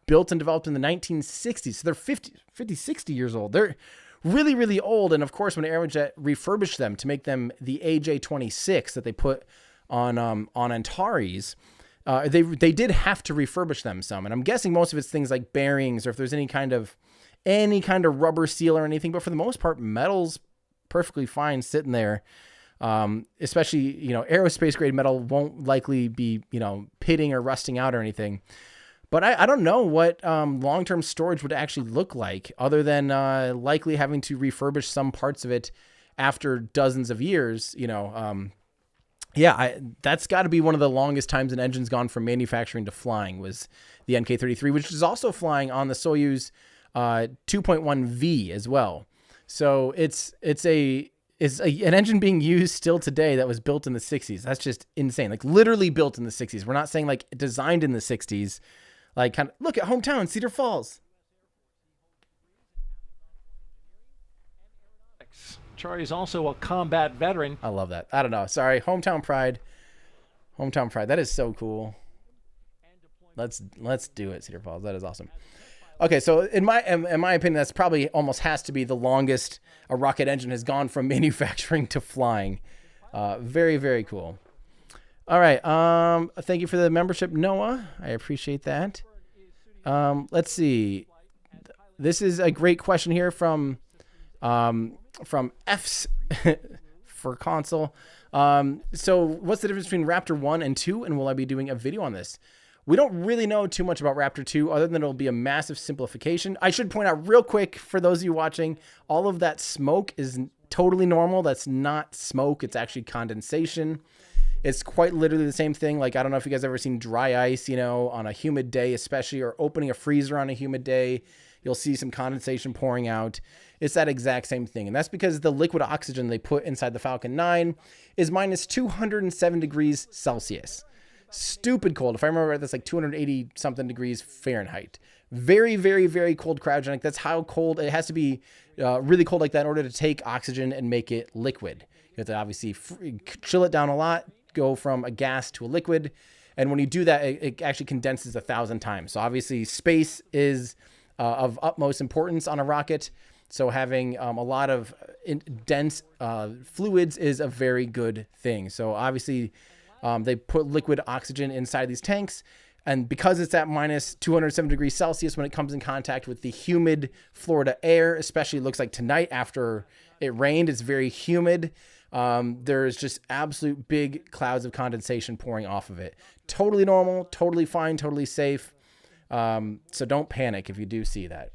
built and developed in the 1960s. So they're 50, 60 years old. They're really, really old. And of course, when Aerojet refurbished them to make them the AJ-26 that they put on Antares, they did have to refurbish them some. And I'm guessing most of it's things like bearings, or if there's any kind of any kind of rubber seal or anything, but for the most part, metal's perfectly fine sitting there. Especially, aerospace grade metal won't likely be, pitting or rusting out or anything. But I don't know what long-term storage would actually look like, other than likely having to refurbish some parts of it after dozens of years. That's got to be one of the longest times an engine's gone from manufacturing to flying, was the NK-33, which is also flying on the Soyuz 2.1V as well. So it's an engine being used still today that was built in the 60s. That's just insane. Like literally built in the 60s. We're not saying like designed in the 60s. Like, kind of look at hometown, Cedar Falls. Charlie is also a combat veteran. I love that. I don't know. Sorry, hometown pride. Hometown pride. That is so cool. Let's do it, Cedar Falls. That is awesome. Okay, so in my opinion, that's probably almost has to be the longest a rocket engine has gone from manufacturing to flying. Very, very cool. All right. Thank you for the membership, Noah. I appreciate that. Let's see. This is a great question here from F's for console. So what's the difference between Raptor 1 and 2, and will I be doing a video on this? We don't really know too much about Raptor 2 other than it'll be a massive simplification. I should point out real quick for those of you watching, all of that smoke is totally normal. That's not smoke. It's actually condensation. It's quite literally the same thing. Like, I don't know if you guys ever seen dry ice, on a humid day, especially, or opening a freezer on a humid day. You'll see some condensation pouring out. It's that exact same thing. And that's because the liquid oxygen they put inside the Falcon 9 is minus 207 degrees Celsius. Stupid cold. If I remember right, that's like 280 something degrees Fahrenheit. Very, very, very cold cryogenic. That's how cold it has to be, really cold like that in order to take oxygen and make it liquid. You have to obviously chill it down a lot, go from a gas to a liquid. And when you do that, it actually condenses 1,000 times. So obviously space is of utmost importance on a rocket. So having a lot of dense fluids is a very good thing. So obviously they put liquid oxygen inside these tanks. And because it's at minus 207 degrees Celsius, when it comes in contact with the humid Florida air, especially it looks like tonight after it rained, it's very humid. There's just absolute big clouds of condensation pouring off of it. Totally normal, totally fine, totally safe. So don't panic if you do see that.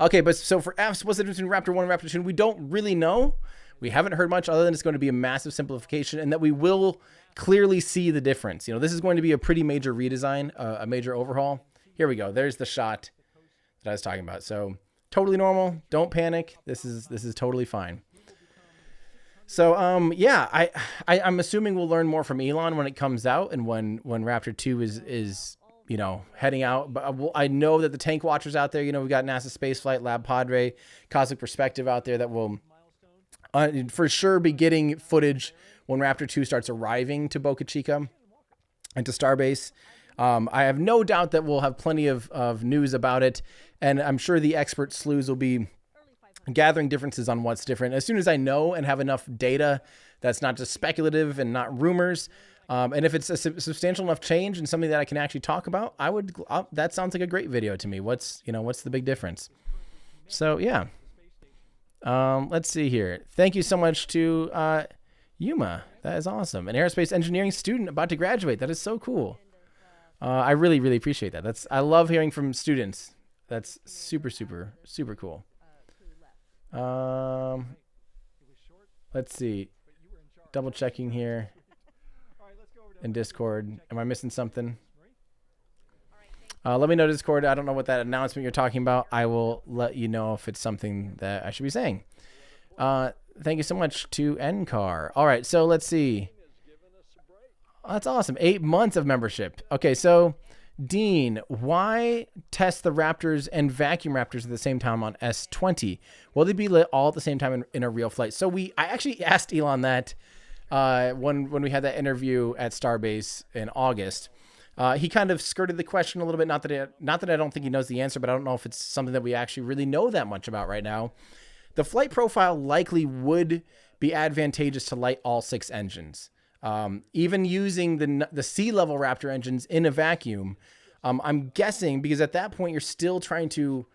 Okay, but so for F's, what's the difference between Raptor 1 and Raptor 2? We don't really know. We haven't heard much other than it's going to be a massive simplification and that we will clearly see the difference. This is going to be a pretty major redesign, a major overhaul. Here we go. There's the shot that I was talking about. So totally normal. Don't panic. This is totally fine. So, I'm assuming we'll learn more from Elon when it comes out and when Raptor 2 is heading out. But I know that the tank watchers out there, we've got NASA Spaceflight, Lab Padre, Cosmic Perspective out there that will for sure be getting footage when Raptor 2 starts arriving to Boca Chica and to Starbase. I have no doubt that we'll have plenty of news about it. And I'm sure the expert sleuths will be gathering differences on what's different. As soon as I know and have enough data that's not just speculative and not rumors, and if it's a substantial enough change and something that I can actually talk about, that sounds like a great video to me. What's the big difference? So yeah. Let's see here. Thank you so much to Yuma. That is awesome. An aerospace engineering student about to graduate. That is so cool. I really, really appreciate that. I love hearing from students. That's super, super, super cool. Let's see. Double checking here in Discord. Am I missing something? Let me know, Discord. I don't know what that announcement you're talking about. I will let you know if it's something that I should be saying. Thank you so much to NCAR. All right, so let's see. That's awesome. 8 months of membership. Okay, so Dean, why test the Raptors and vacuum Raptors at the same time on S20? Will they be lit all at the same time in a real flight? So I actually asked Elon that when we had that interview at Starbase in August. He kind of skirted the question a little bit. Not that I don't think he knows the answer, but I don't know if it's something that we actually really know that much about right now. The flight profile likely would be advantageous to light all 6 engines. Even using the sea-level Raptor engines in a vacuum, I'm guessing, because at that point you're still trying to,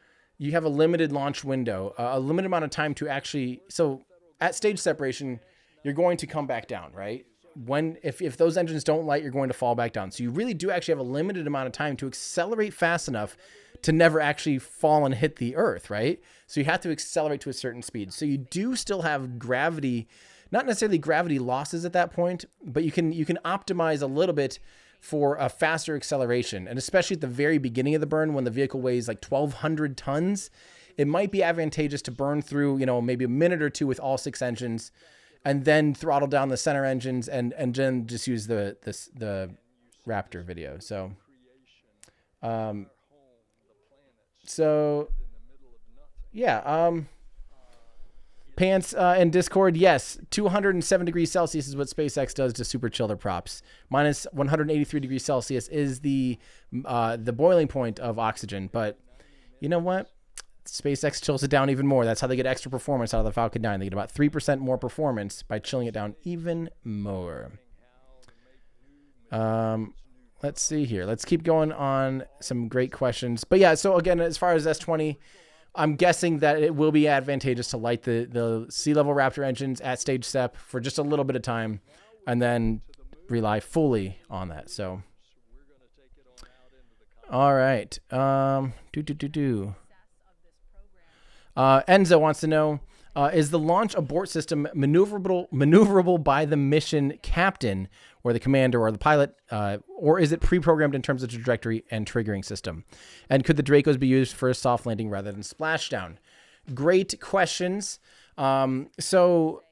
you have a limited launch window, a limited amount of time to actually. So at stage separation, you're going to come back down, right? If those engines don't light, you're going to fall back down. So you really do actually have a limited amount of time to accelerate fast enough to never actually fall and hit the Earth, right? So you have to accelerate to a certain speed. So you do still have gravity, not necessarily gravity losses at that point, but you can optimize a little bit for a faster acceleration. And especially at the very beginning of the burn, when the vehicle weighs like 1,200 tons, it might be advantageous to burn through, maybe a minute or two with all 6 engines, and then throttle down the center engines and then just use the Raptor video. Pants and Discord, yes, 207 degrees Celsius is what SpaceX does to super chill their props. Minus 183 degrees Celsius is the boiling point of oxygen. But you know what? SpaceX chills it down even more. That's how they get extra performance out of the Falcon 9. They get about 3% more performance by chilling it down even more. Let's see here. Let's keep going on some great questions. But yeah, so again, as far as S20, I'm guessing that it will be advantageous to light the sea-level Raptor engines at stage step for just a little bit of time and then rely fully on that. So, all right. Enzo wants to know, is the launch abort system maneuverable by the mission captain or the commander or the pilot, or is it pre-programmed in terms of trajectory and triggering system? And could the Dracos be used for a soft landing rather than splashdown? Great questions. So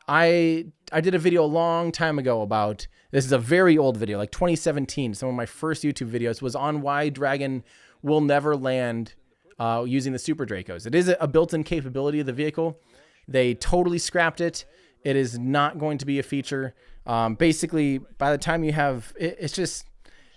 I did a video a long time ago about, this is a very old video, like 2017. Some of my first YouTube videos was on why Dragon will never land using the Super Dracos. It is a built-in capability of the vehicle. They totally scrapped it. It is not going to be a feature. Basically, by the time you have, it's just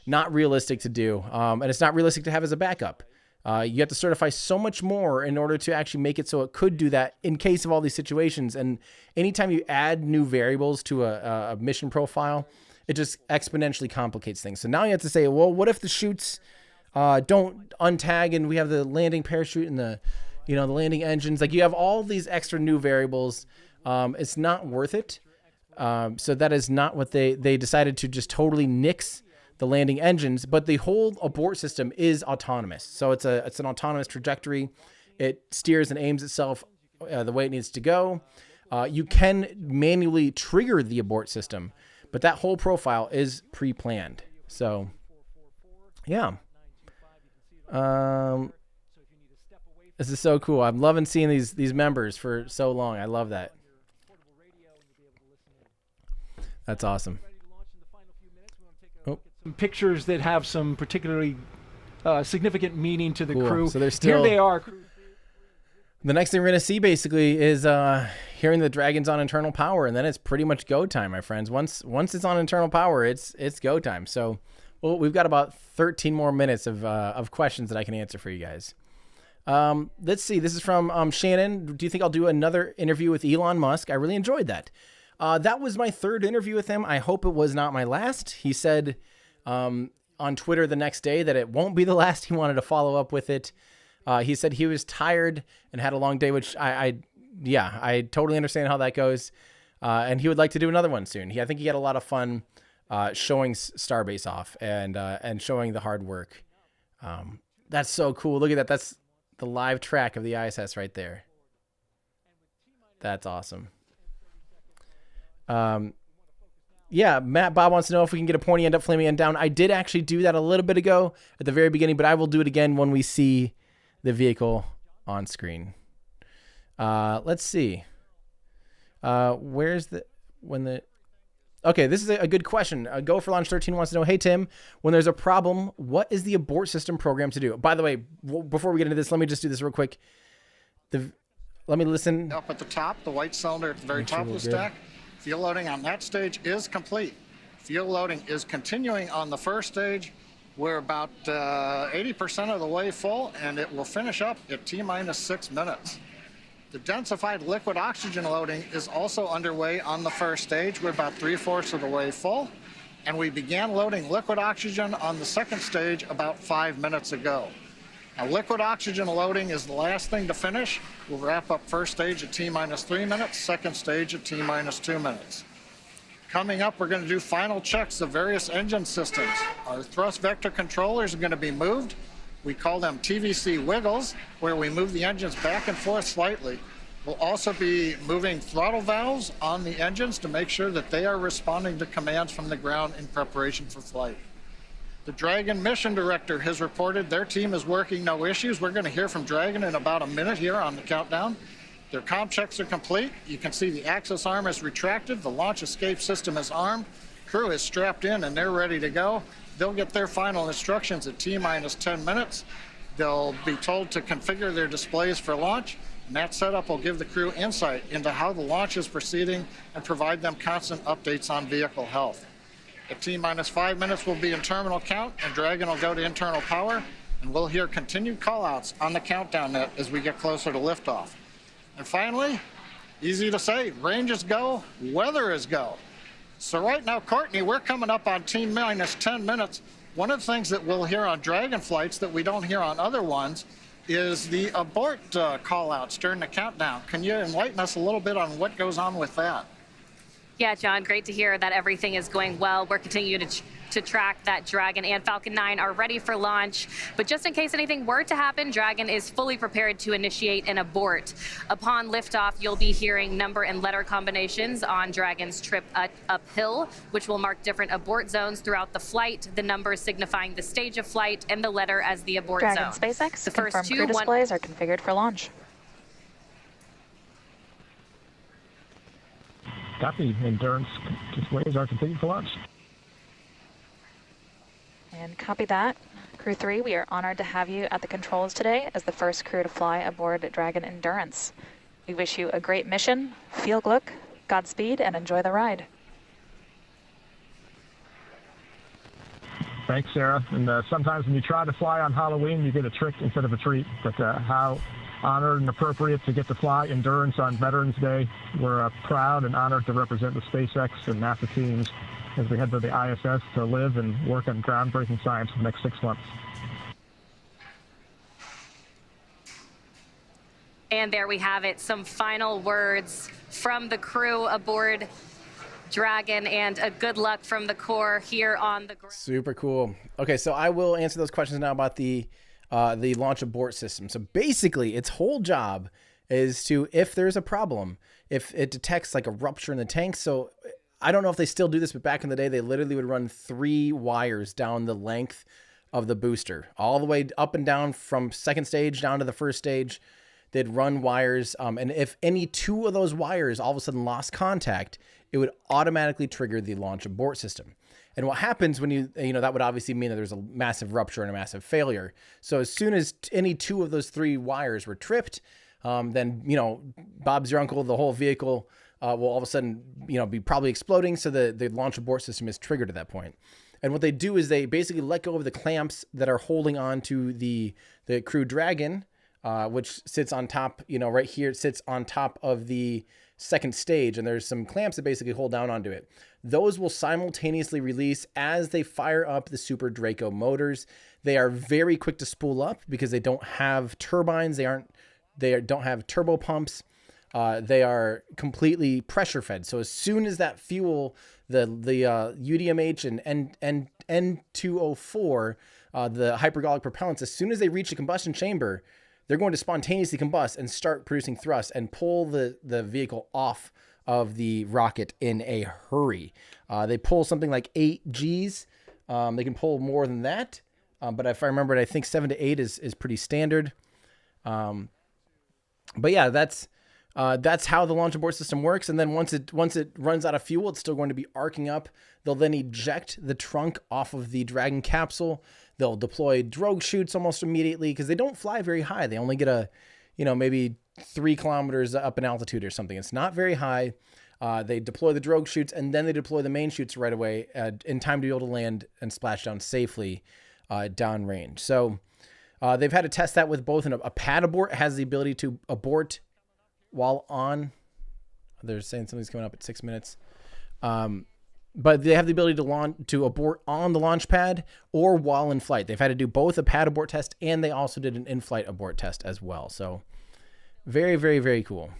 not realistic to do. And it's not realistic to have as a backup. You have to certify so much more in order to actually make it so it could do that in case of all these situations. And anytime you add new variables to a mission profile, it just exponentially complicates things. So now you have to say, well, what if the chutes don't untag and we have the landing parachute and the landing engines? Like, you have all these extra new variables. It's not worth it. So that is not what they decided to just totally nix the landing engines, but the whole abort system is autonomous. So it's an autonomous trajectory. It steers and aims itself the way it needs to go. You can manually trigger the abort system, but that whole profile is pre-planned. So yeah. This is so cool. I'm loving seeing these members for so long. I love that. That's awesome. Oh. Some pictures that have some particularly significant meaning to the Cool. crew. So they're still, here they are. The next thing we're going to see basically is hearing the Dragons on internal power, and then it's pretty much go time, my friends. Once it's on internal power, it's go time. So we've got about 13 more minutes of questions that I can answer for you guys. Let's see. This is from Shannon. Do you think I'll do another interview with Elon Musk? I really enjoyed that. That was my 3rd interview with him. I hope it was not my last. He said on Twitter the next day that it won't be the last. He wanted to follow up with it. He said he was tired and had a long day, which I totally understand how that goes. And he would like to do another one soon. I think he had a lot of fun showing Starbase off and showing the hard work. That's so cool. Look at that. That's the live track of the ISS right there. That's awesome. Matt Bob wants to know if we can get a pointy end up, flaming end down. I did actually do that a little bit ago at the very beginning, but I will do it again when we see the vehicle on screen. Let's see. Okay, this is a good question. Go for Launch 13 wants to know, hey, Tim, when there's a problem, what is the abort system programmed to do? By the way, before we get into this, let me just do this real quick. Let me listen. Up at the top, the white cylinder at the very top of the stack. Fuel loading on that stage is complete. Fuel loading is continuing on the first stage. We're about 80% of the way full, and it will finish up at T-minus 6 minutes. The densified liquid oxygen loading is also underway on the first stage. We're about 3/4 of the way full, and we began loading liquid oxygen on the second stage about 5 minutes ago. Now, liquid oxygen loading is the last thing to finish. We'll wrap up first stage at T-minus 3 minutes, second stage at T-minus 2 minutes. Coming up, we're going to do final checks of various engine systems. Our thrust vector controllers are going to be moved. We call them TVC wiggles, where we move the engines back and forth slightly. We'll also be moving throttle valves on the engines to make sure that they are responding to commands from the ground in preparation for flight. The Dragon mission director has reported their team is working no issues. We're going to hear from Dragon in about a minute here on the countdown. Their comm checks are complete. You can see the access arm is retracted. The launch escape system is armed. Crew is strapped in and they're ready to go. They'll get their final instructions at T-minus 10 minutes. They'll be told to configure their displays for launch. And that setup will give the crew insight into how the launch is proceeding and provide them constant updates on vehicle health. At T-minus 5 minutes, we'll be in terminal count, and Dragon will go to internal power, and we'll hear continued callouts on the countdown net as we get closer to liftoff. And finally, easy to say, range is go, weather is go. So right now, Courtney, we're coming up on T-minus 10 minutes. One of the things that we'll hear on Dragon flights that we don't hear on other ones is the abort callouts during the countdown. Can you enlighten us a little bit on what goes on with that? Yeah, John, great to hear that everything is going well. We're continuing to track that Dragon and Falcon 9 are ready for launch. But just in case anything were to happen, Dragon is fully prepared to initiate an abort. Upon liftoff, you'll be hearing number and letter combinations on Dragon's trip uphill, which will mark different abort zones throughout the flight, the numbers signifying the stage of flight and the letter as the abort Dragon zone. SpaceX, The confirm first crew displays are configured for launch. Copy. Endurance displays are configured for launch. And copy that. Crew-3, we are honored to have you at the controls today as the first crew to fly aboard Dragon Endurance. We wish you a great mission, feel look, Godspeed, and enjoy the ride. Thanks, Sarah. And sometimes when you try to fly on Halloween, you get a trick instead of a treat. But how honored and appropriate to get to fly Endurance on Veterans Day. We're proud and honored to represent the SpaceX and NASA teams as we head to the ISS to live and work on groundbreaking science for the next 6 months. And there we have it, some final words from the crew aboard Dragon, and a good luck from the Corps here on the ground. Super cool. Okay, so I will answer those questions now about the launch abort system. So basically, its whole job is to, if there's a problem, if it detects like a rupture in the tank. So I don't know if they still do this, but back in the day, they literally would run 3 wires down the length of the booster, all the way up and down from second stage down to the first stage. They'd run wires, and if any 2 of those wires all of a sudden lost contact, it would automatically trigger the launch abort system. And what happens when you know, that would obviously mean that there's a massive rupture and a massive failure. So as soon as any 2 of those 3 wires were tripped, then, you know, Bob's your uncle, the whole vehicle will all of a sudden, you know, be probably exploding. So the launch abort system is triggered at that point. And what they do is they basically let go of the clamps that are holding on to the Crew Dragon, which sits on top, you know, right here, it sits on top of the second stage. And there's some clamps that basically hold down onto it. Those will simultaneously release as they fire up the Super Draco motors. They are very quick to spool up because they don't have turbines. They don't have turbo pumps. They are completely pressure fed. So as soon as that fuel, the UDMH and N2O4, the hypergolic propellants, as soon as they reach the combustion chamber, they're going to spontaneously combust and start producing thrust and pull the vehicle off of the rocket in a hurry. They pull something like 8 Gs. They can pull more than that. But if I remember it, I think 7 to 8 is pretty standard. But yeah, that's how the launch abort system works. And then once it runs out of fuel, it's still going to be arcing up. They'll then eject the trunk off of the Dragon capsule. They'll deploy drogue chutes almost immediately because they don't fly very high. They only get maybe 3 kilometers up in altitude or something. It's not very high. They deploy the drogue chutes and then they deploy the main chutes right away in time to be able to land and splash down safely downrange. So they've had to test that with both a pad abort has the ability to abort while on. They're saying something's coming up at 6 minutes. but they have the ability to abort on the launch pad or while in flight. They've had to do both a pad abort test, and they also did an in-flight abort test as well. So very, very, very cool.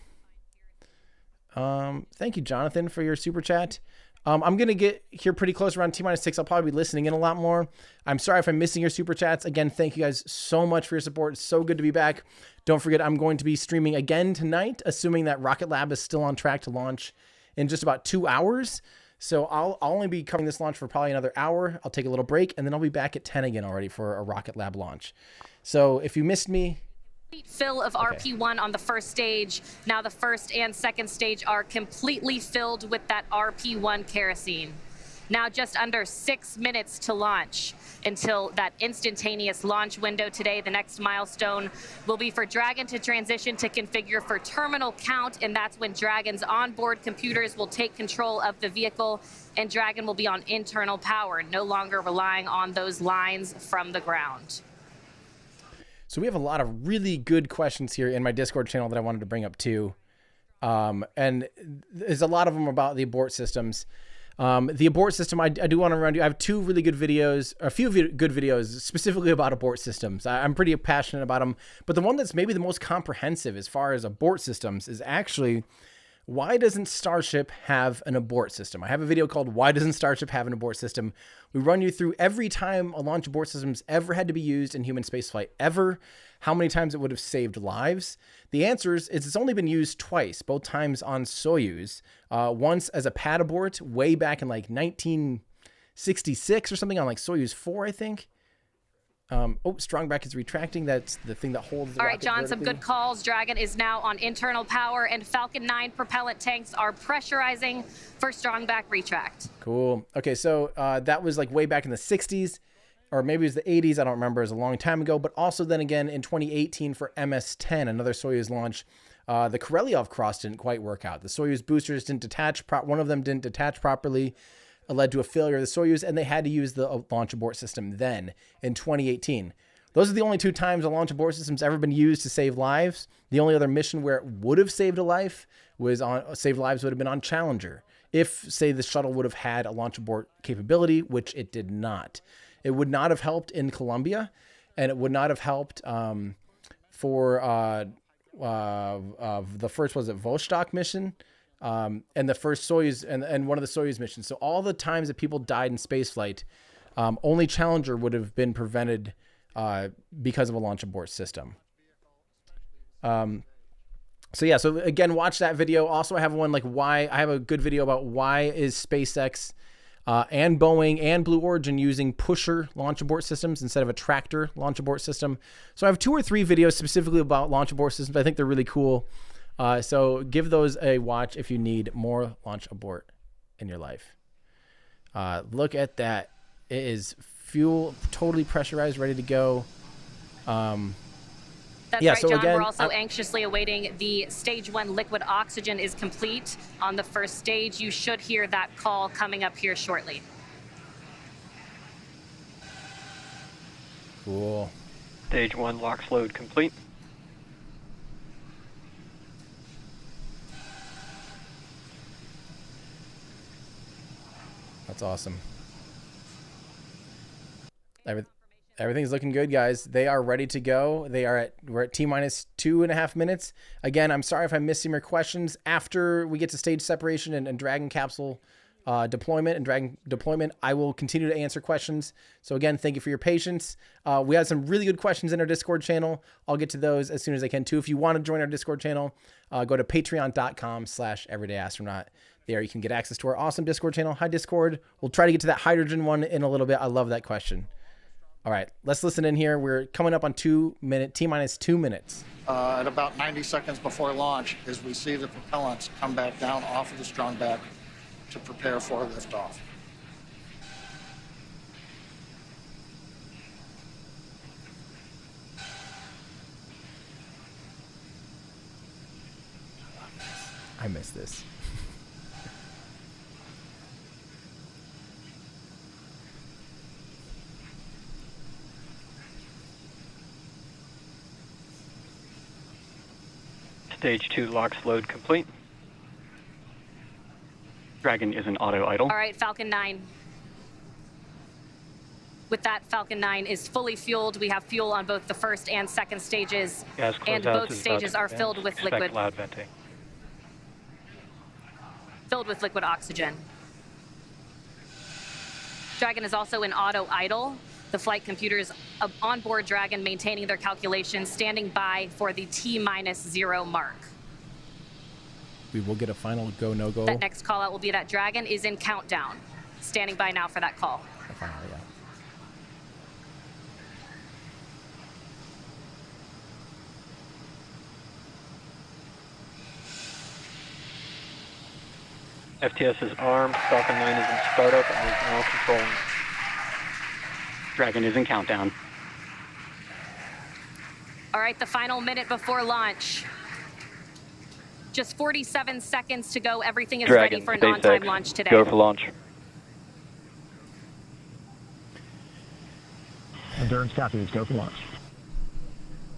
Thank you, Jonathan, for your super chat. I'm going to get here pretty close around T-6. I'll probably be listening in a lot more. I'm sorry if I'm missing your super chats. Again, thank you guys so much for your support. It's so good to be back. Don't forget, I'm going to be streaming again tonight, assuming that Rocket Lab is still on track to launch in just about 2 hours. So I'll only be covering this launch for probably another hour. I'll take a little break, and then I'll be back at 10 again already for a Rocket Lab launch. So if you missed me, fill of RP1 on the first stage. Now the first and second stage are completely filled with that RP1 kerosene. Now just under 6 minutes to launch until that instantaneous launch window today. The next milestone will be for Dragon to transition to configure for terminal count, and that's when Dragon's onboard computers will take control of the vehicle, and Dragon will be on internal power, no longer relying on those lines from the ground. So we have a lot of really good questions here in my Discord channel that I wanted to bring up too. And there's a lot of them about the abort systems. The abort system, I do want to run you. I have two really good videos, a few good videos specifically about abort systems. I'm pretty passionate about them, but the one that's maybe the most comprehensive as far as abort systems is actually, why doesn't Starship have an abort system? I have a video called Why Doesn't Starship Have an Abort System? We run you through every time a launch abort system's ever had to be used in human spaceflight ever, how many times it would have saved lives. The answer is it's only been used twice, both times on Soyuz. Once as a pad abort way back in like 1966 or something on like Soyuz 4, I think. Strongback is retracting. That's the thing that holds the All right, rocket John, vertically. some good calls. Dragon is now on internal power, and Falcon 9 propellant tanks are pressurizing for Strongback retract. Cool. Okay, so that was like way back in the 60s, or maybe it was the 80s. I don't remember. It was a long time ago. But also then again in 2018 for MS-10, another Soyuz launch, the Korolev cross didn't quite work out. The Soyuz boosters didn't detach. One of them didn't detach properly. It led to a failure of the Soyuz, and they had to use the launch abort system then in 2018. Those are the only two times a launch abort system's ever been used to save lives. The only other mission where it would have saved a life was saved lives would have been on Challenger. If, say, the shuttle would have had a launch abort capability, which it did not. It would not have helped in Columbia, and it would not have helped for the first, was it Vostok mission? And the first Soyuz and one of the Soyuz missions. So all the times that people died in spaceflight, only Challenger would have been prevented because of a launch abort system. So again, watch that video. Also, I have one like I have a good video about why is SpaceX and Boeing and Blue Origin using pusher launch abort systems instead of a tractor launch abort system. So I have 2 or 3 videos specifically about launch abort systems. I think they're really cool. So give those a watch if you need more launch abort in your life. Look at that. It is fuel totally pressurized, ready to go. That's right, John. We're also anxiously awaiting the stage 1 liquid oxygen is complete on the first stage. You should hear that call coming up here shortly. Cool. Stage 1 LOX load complete. That's awesome. Everything's looking good, guys. They are ready to go. We're at T-minus 2.5 minutes. Again, I'm sorry if I'm missing your questions. After we get to stage separation and Dragon capsule deployment and Dragon deployment, I will continue to answer questions. So again, thank you for your patience. We had some really good questions in our Discord channel. I'll get to those as soon as I can too. If you want to join our Discord channel, go to patreon.com/everydayastronaut. There you can get access to our awesome Discord channel. Hi, Discord. We'll try to get to that hydrogen one in a little bit. I love that question. All right, let's listen in here. We're coming up on T-minus 2 minutes. At about 90 seconds before launch, as we see the propellants come back down off of the Strongback to prepare for liftoff. I miss this. Stage 2 LOX load complete. Dragon is in auto idle. All right, Falcon 9. With that, Falcon 9 is fully fueled. We have fuel on both the first and second stages, and both stages are filled with liquid. Loud venting. Filled with liquid oxygen. Dragon is also in auto idle. The flight computers on board Dragon maintaining their calculations, standing by for the T-0 mark. We will get a final go, no go. That next call out will be that Dragon is in countdown. Standing by now for that call. Final, yeah. FTS is armed, Falcon 9 is in startup, and is now controlling. Dragon is in countdown. All right, the final minute before launch. Just 47 seconds to go. Everything is Dragon, ready for an SpaceX, on-time launch today. Go for launch. Endurance copies. Go for launch.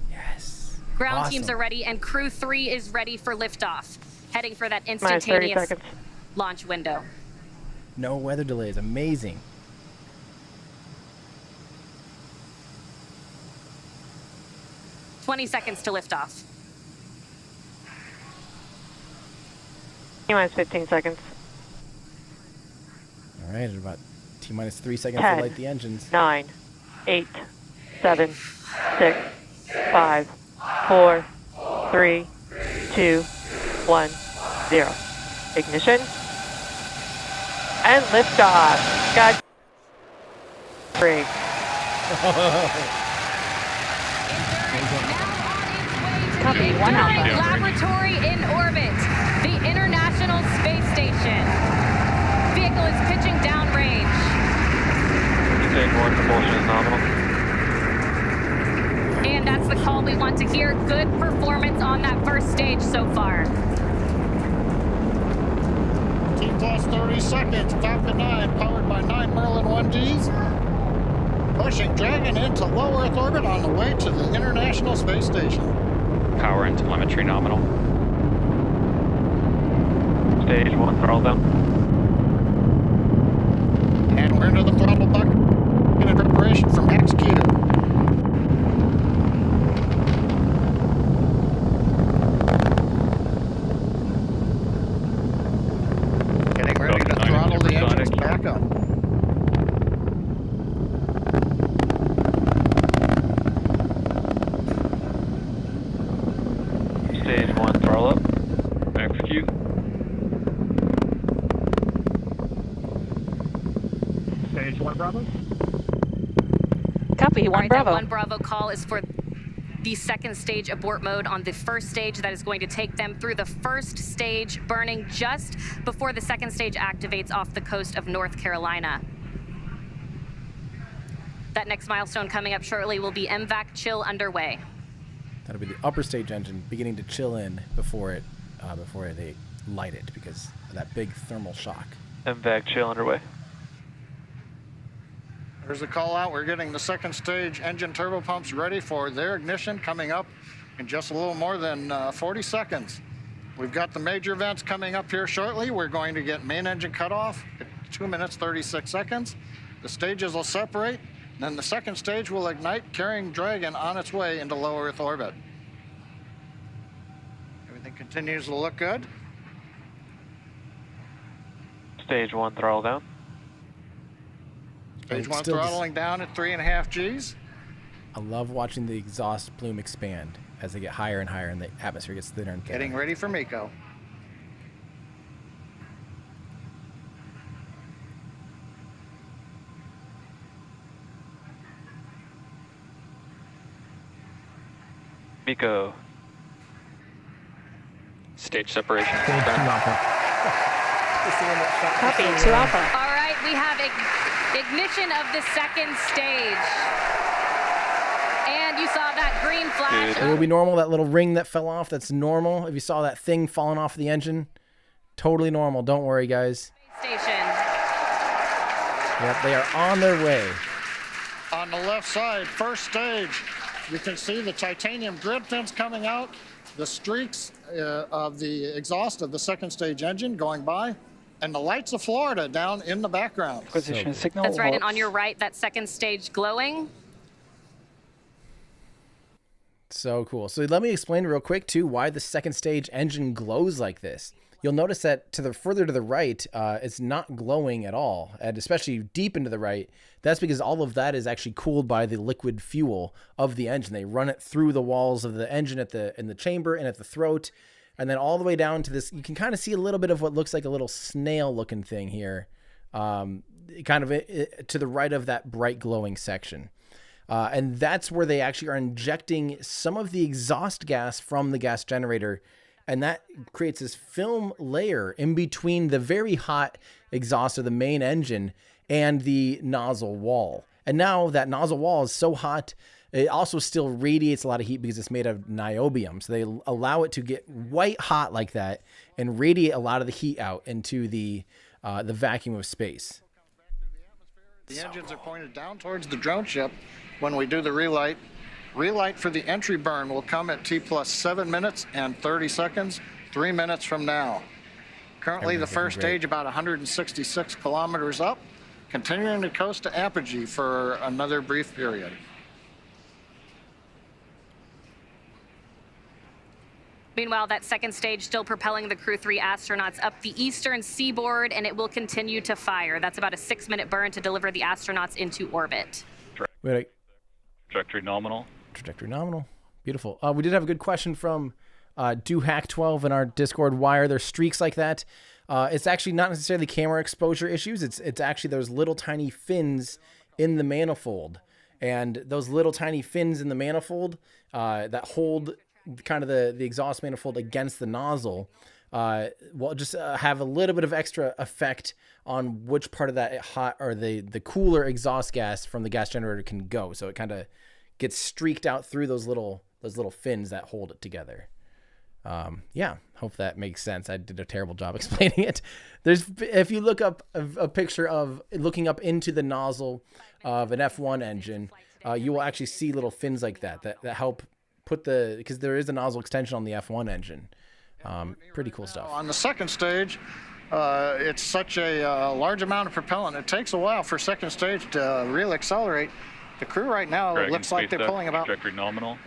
Yes. Ground Awesome. teams are ready, and Crew-3 is ready for liftoff. Heading for that Minus 30 instantaneous seconds. launch window. No weather delays. Amazing. Seconds to liftoff. Minus 15 seconds. All right, about T-minus 3 seconds 10, to light the engines. 9, 8, 7, 6, 5, 4, 3, 2, 1, 0. Ignition. And liftoff. God. Break. Copy, 1 Alpha. Laboratory in orbit. The International Space Station. Vehicle is pitching downrange. Stage 1, propulsion is nominal. And that's the call we want to hear. Good performance on that first stage so far. T plus 30 seconds. Falcon 9 powered by 9 Merlin 1Gs. Pushing Dragon into low Earth orbit on the way to the International Space Station. Power and telemetry nominal. Stage 1, throttle down. And we're into the throttle bucket in preparation for max Q. Getting ready to throttle the engines back up. Stage 1, throttle up. Execute. Stage 1 Bravo. Copy, 1 All right, Bravo. that 1 Bravo call is for the second stage abort mode on the first stage. That is going to take them through the first stage, burning just before the second stage activates off the coast of North Carolina. That next milestone coming up shortly will be MVAC chill underway. That'll be the upper stage engine beginning to chill in before they light it because of that big thermal shock. MVAC chill underway. There's a call out. We're getting the second stage engine turbo pumps ready for their ignition coming up in just a little more than 40 seconds. We've got the major events coming up here shortly. We're going to get main engine cutoff at 2 minutes, 36 seconds. The stages will separate. Then the second stage will ignite, carrying Dragon on its way into low Earth orbit. Everything continues to look good. Stage 1, throttle down. Stage 1 Still throttling down at 3.5 Gs. I love watching the exhaust plume expand as they get higher and higher and the atmosphere gets thinner and thinner. Getting ready for MECO. MECO. Stage separation. Stage 2 Alpha. Copy, 2 Alpha. All right, we have ignition of the second stage. And you saw that green flash. It will be normal, that little ring that fell off, that's normal. If you saw that thing falling off the engine, totally normal. Don't worry, guys. Station. Yep, they are on their way. On the left side, first stage, you can see the titanium grid pins coming out, the streaks of the exhaust of the second stage engine going by. And the lights of Florida down in the background. Acquisition signal. That's right, and on your right, that second stage glowing. So cool. So let me explain real quick too why the second stage engine glows like this. You'll notice that further to the right, it's not glowing at all, and especially deep into the right. That's because all of that is actually cooled by the liquid fuel of the engine. They run it through the walls of the engine in the chamber and at the throat, and then all the way down to this. You can kind of see a little bit of what looks like a little snail-looking thing here, kind of to the right of that bright glowing section. And that's where they actually are injecting some of the exhaust gas from the gas generator. And that creates this film layer in between the very hot exhaust of the main engine and the nozzle wall. And now that nozzle wall is so hot, it also still radiates a lot of heat because it's made of niobium. So they allow it to get white hot like that and radiate a lot of the heat out into the vacuum of space. The engines are pointed down towards the drone ship when we do the relight. Relight for the entry burn will come at T plus 7 minutes and 30 seconds, 3 minutes from now. Currently, the first stage about 166 kilometers up, continuing to coast to apogee for another brief period. Meanwhile, that second stage still propelling the Crew-3 astronauts up the eastern seaboard, and it will continue to fire. That's about a 6-minute burn to deliver the astronauts into orbit. Wait. Trajectory nominal. Trajectory nominal. Beautiful. We did have a good question from DoHack12 in our Discord. Why are there streaks like that? It's actually not necessarily camera exposure issues. It's actually those little tiny fins in the manifold. And those little tiny fins in the manifold that hold kind of the exhaust manifold against the nozzle will just have a little bit of extra effect on which part of that hot or the cooler exhaust gas from the gas generator can go. So it kind of gets streaked out through those little fins that hold it together. Yeah, hope that makes sense. I did a terrible job explaining it. If you look up a picture of looking up into the nozzle of an F1 engine, you will actually see little fins like that help put because there is a nozzle extension on the F1 engine. Pretty cool stuff. On the second stage, it's such a large amount of propellant. It takes a while for second stage to really accelerate. The Crew right now looks like they're pulling about. Trajectory nominal.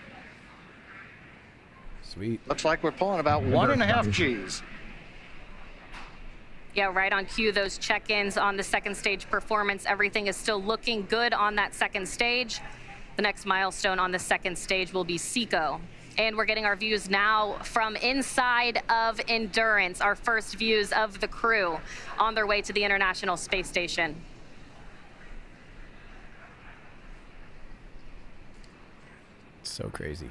Sweet. Looks like we're pulling about 1.5 Gs. Yeah, right on cue, those check-ins on the second stage performance. Everything is still looking good on that second stage. The next milestone on the second stage will be SECO. And we're getting our views now from inside of Endurance, our first views of the Crew on their way to the International Space Station. So crazy.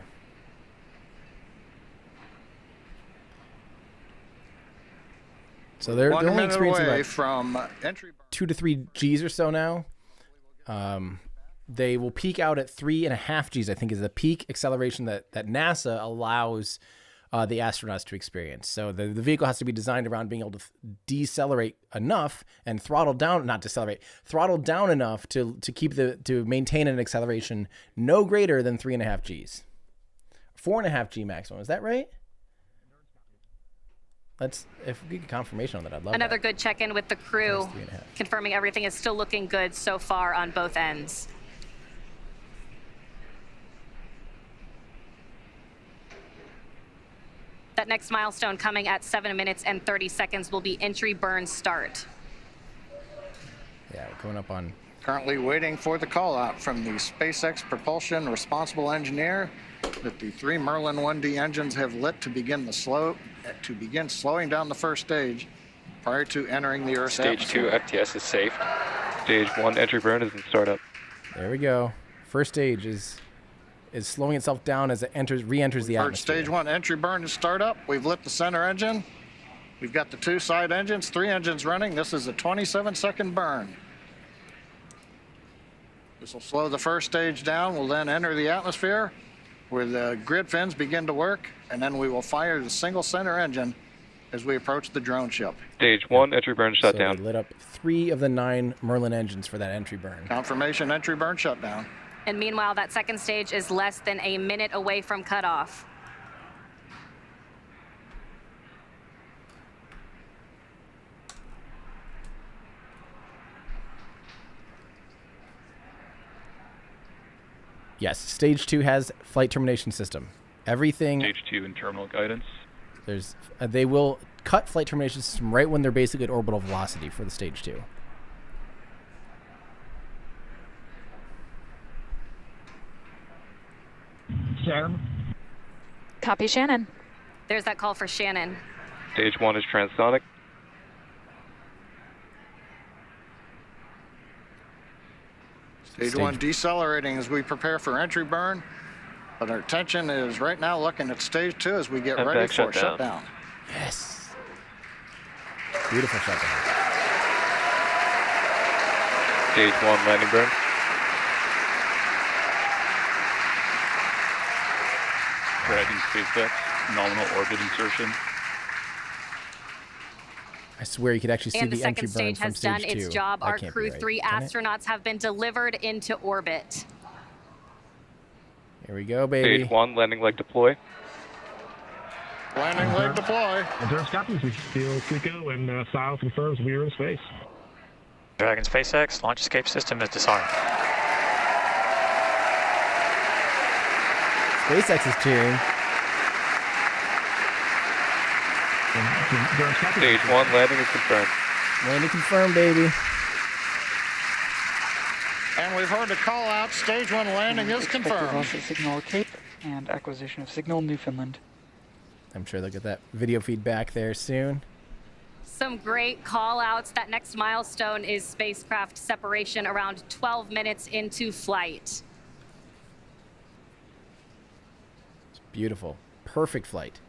So they're only experiencing about from entry 2 to 3 Gs or so now. They will peak out at 3.5 Gs, I think, is the peak acceleration that NASA allows the astronauts to experience. So the vehicle has to be designed around being able to decelerate enough and throttle down enough to maintain an acceleration no greater than 3.5 Gs. 4.5 G maximum. Is that right? If we get confirmation on that, I'd love Another that. good check-in with the Crew, confirming everything is still looking good so far on both ends. That next milestone coming at 7 minutes and 30 seconds will be entry burn start. Yeah, we're going up on. Currently waiting for the call out from the SpaceX propulsion responsible engineer that the 3 Merlin 1D engines have lit to begin slowing down the first stage prior to entering the Earth's atmosphere. Stage 2 FTS is safe. Stage 1 entry burn is in startup. There we go. First stage is slowing itself down as it re-enters the atmosphere. Stage 1 entry burn is startup. We've lit the center engine. We've got the 2 side engines, 3 engines running. This is a 27-second burn. This will slow the first stage down. We'll then enter the atmosphere where the grid fins begin to work, and then we will fire the single center engine as we approach the drone ship. Stage 1 entry burn shut down. They lit up 3 of the 9 Merlin engines for that entry burn. Confirmation entry burn shutdown. And meanwhile, that second stage is less than a minute away from cutoff. Yes, stage 2 has flight termination system. Everything. Stage 2 and terminal guidance. There's they will cut flight termination system right when they're basically at orbital velocity for the stage 2. Shannon? Copy, Shannon. There's that call for Shannon. Stage 1 is transonic. Stage 1 decelerating as we prepare for entry burn. But our attention is right now looking at stage 2 as we get ready for shutdown. Yes. Beautiful shutdown. Stage 1 landing burn. Dragon SpaceX, nominal orbit insertion. I swear you could actually see And the the entry second burn stage from has stage done 2. its job. That Our can't be Crew right, 3 can it? astronauts have been delivered into orbit. Here we go, baby. Stage 1 landing leg deploy. Landing leg deploy. Endurance copies. We feel SECO and SILE confirms we are in space. Dragon SpaceX launch escape system is disarmed. SpaceX is cheering. Stage 1 landing is confirmed. Landing confirmed, baby. And we've heard the call out. Stage 1 landing is confirmed. Loss of signal Cape and acquisition of signal Newfoundland. I'm sure they'll get that video feedback there soon. Some great call outs. That next milestone is spacecraft separation around 12 minutes into flight. It's beautiful. Perfect flight.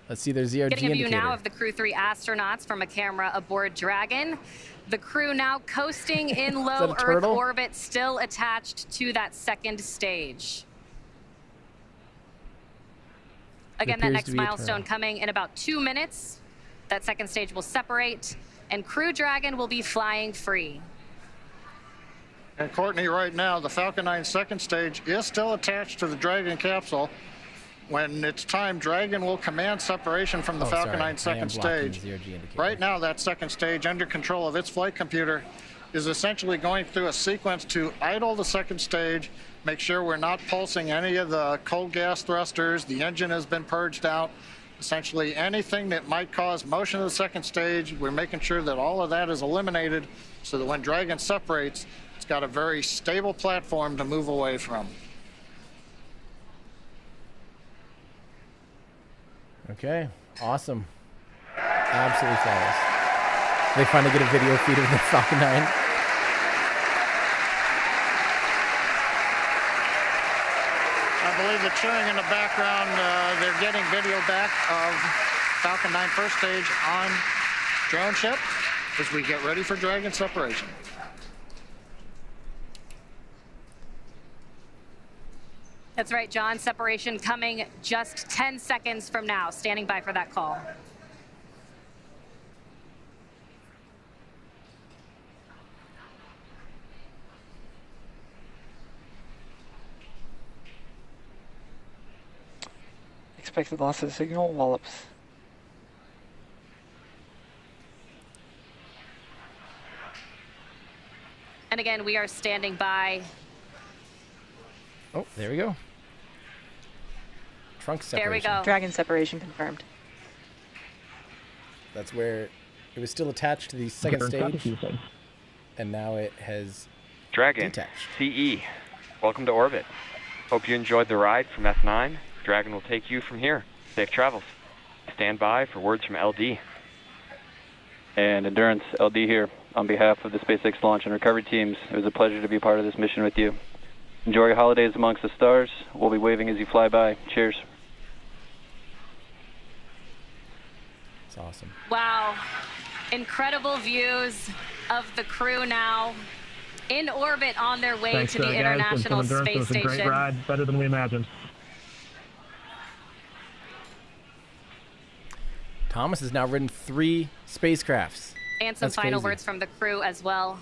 Let's see their ZRG Getting a view indicator. now of the Crew 3 astronauts from a camera aboard Dragon. The crew now coasting in low Earth turtle? orbit, still attached to that second stage. Again, that appears next to be a milestone turtle. coming in about 2 minutes. That second stage will separate, and Crew Dragon will be flying free. And Courtney, right now, the Falcon 9 second stage is still attached to the Dragon capsule. When it's time, Dragon will command separation from the Falcon 9 second stage. Right now, that second stage, under control of its flight computer, is essentially going through a sequence to idle the second stage, make sure we're not pulsing any of the cold gas thrusters, the engine has been purged out. Essentially anything that might cause motion of the second stage, we're making sure that all of that is eliminated so that when Dragon separates, it's got a very stable platform to move away from. Okay, awesome. Absolutely flawless. They finally get a video feed of the Falcon 9. I believe the cheering in the background, they're getting video back of Falcon 9 first stage on drone ship as we get ready for Dragon separation. That's right, John. Separation coming just 10 seconds from now. Standing by for that call. Expected loss of signal Wallops. And again, we are standing by. Oh, there we go. Trunk separation. There we go. Dragon separation confirmed. That's where it was still attached to the second stage, and now it has Dragon, detached. CE, welcome to orbit. Hope you enjoyed the ride from F9. Dragon will take you from here. Safe travels. Stand by for words from LD. And Endurance, LD here. On behalf of the SpaceX launch and recovery teams, it was a pleasure to be part of this mission with you. Enjoy your holidays amongst the stars. We'll be waving as you fly by. Cheers. It's awesome. Wow. Incredible views of the crew now in orbit on their way Thanks, to the guys. International It's been Space It was a great Station. ride, better than we imagined. Thomas has now ridden 3 spacecrafts. And some That's final crazy. words from the crew as well.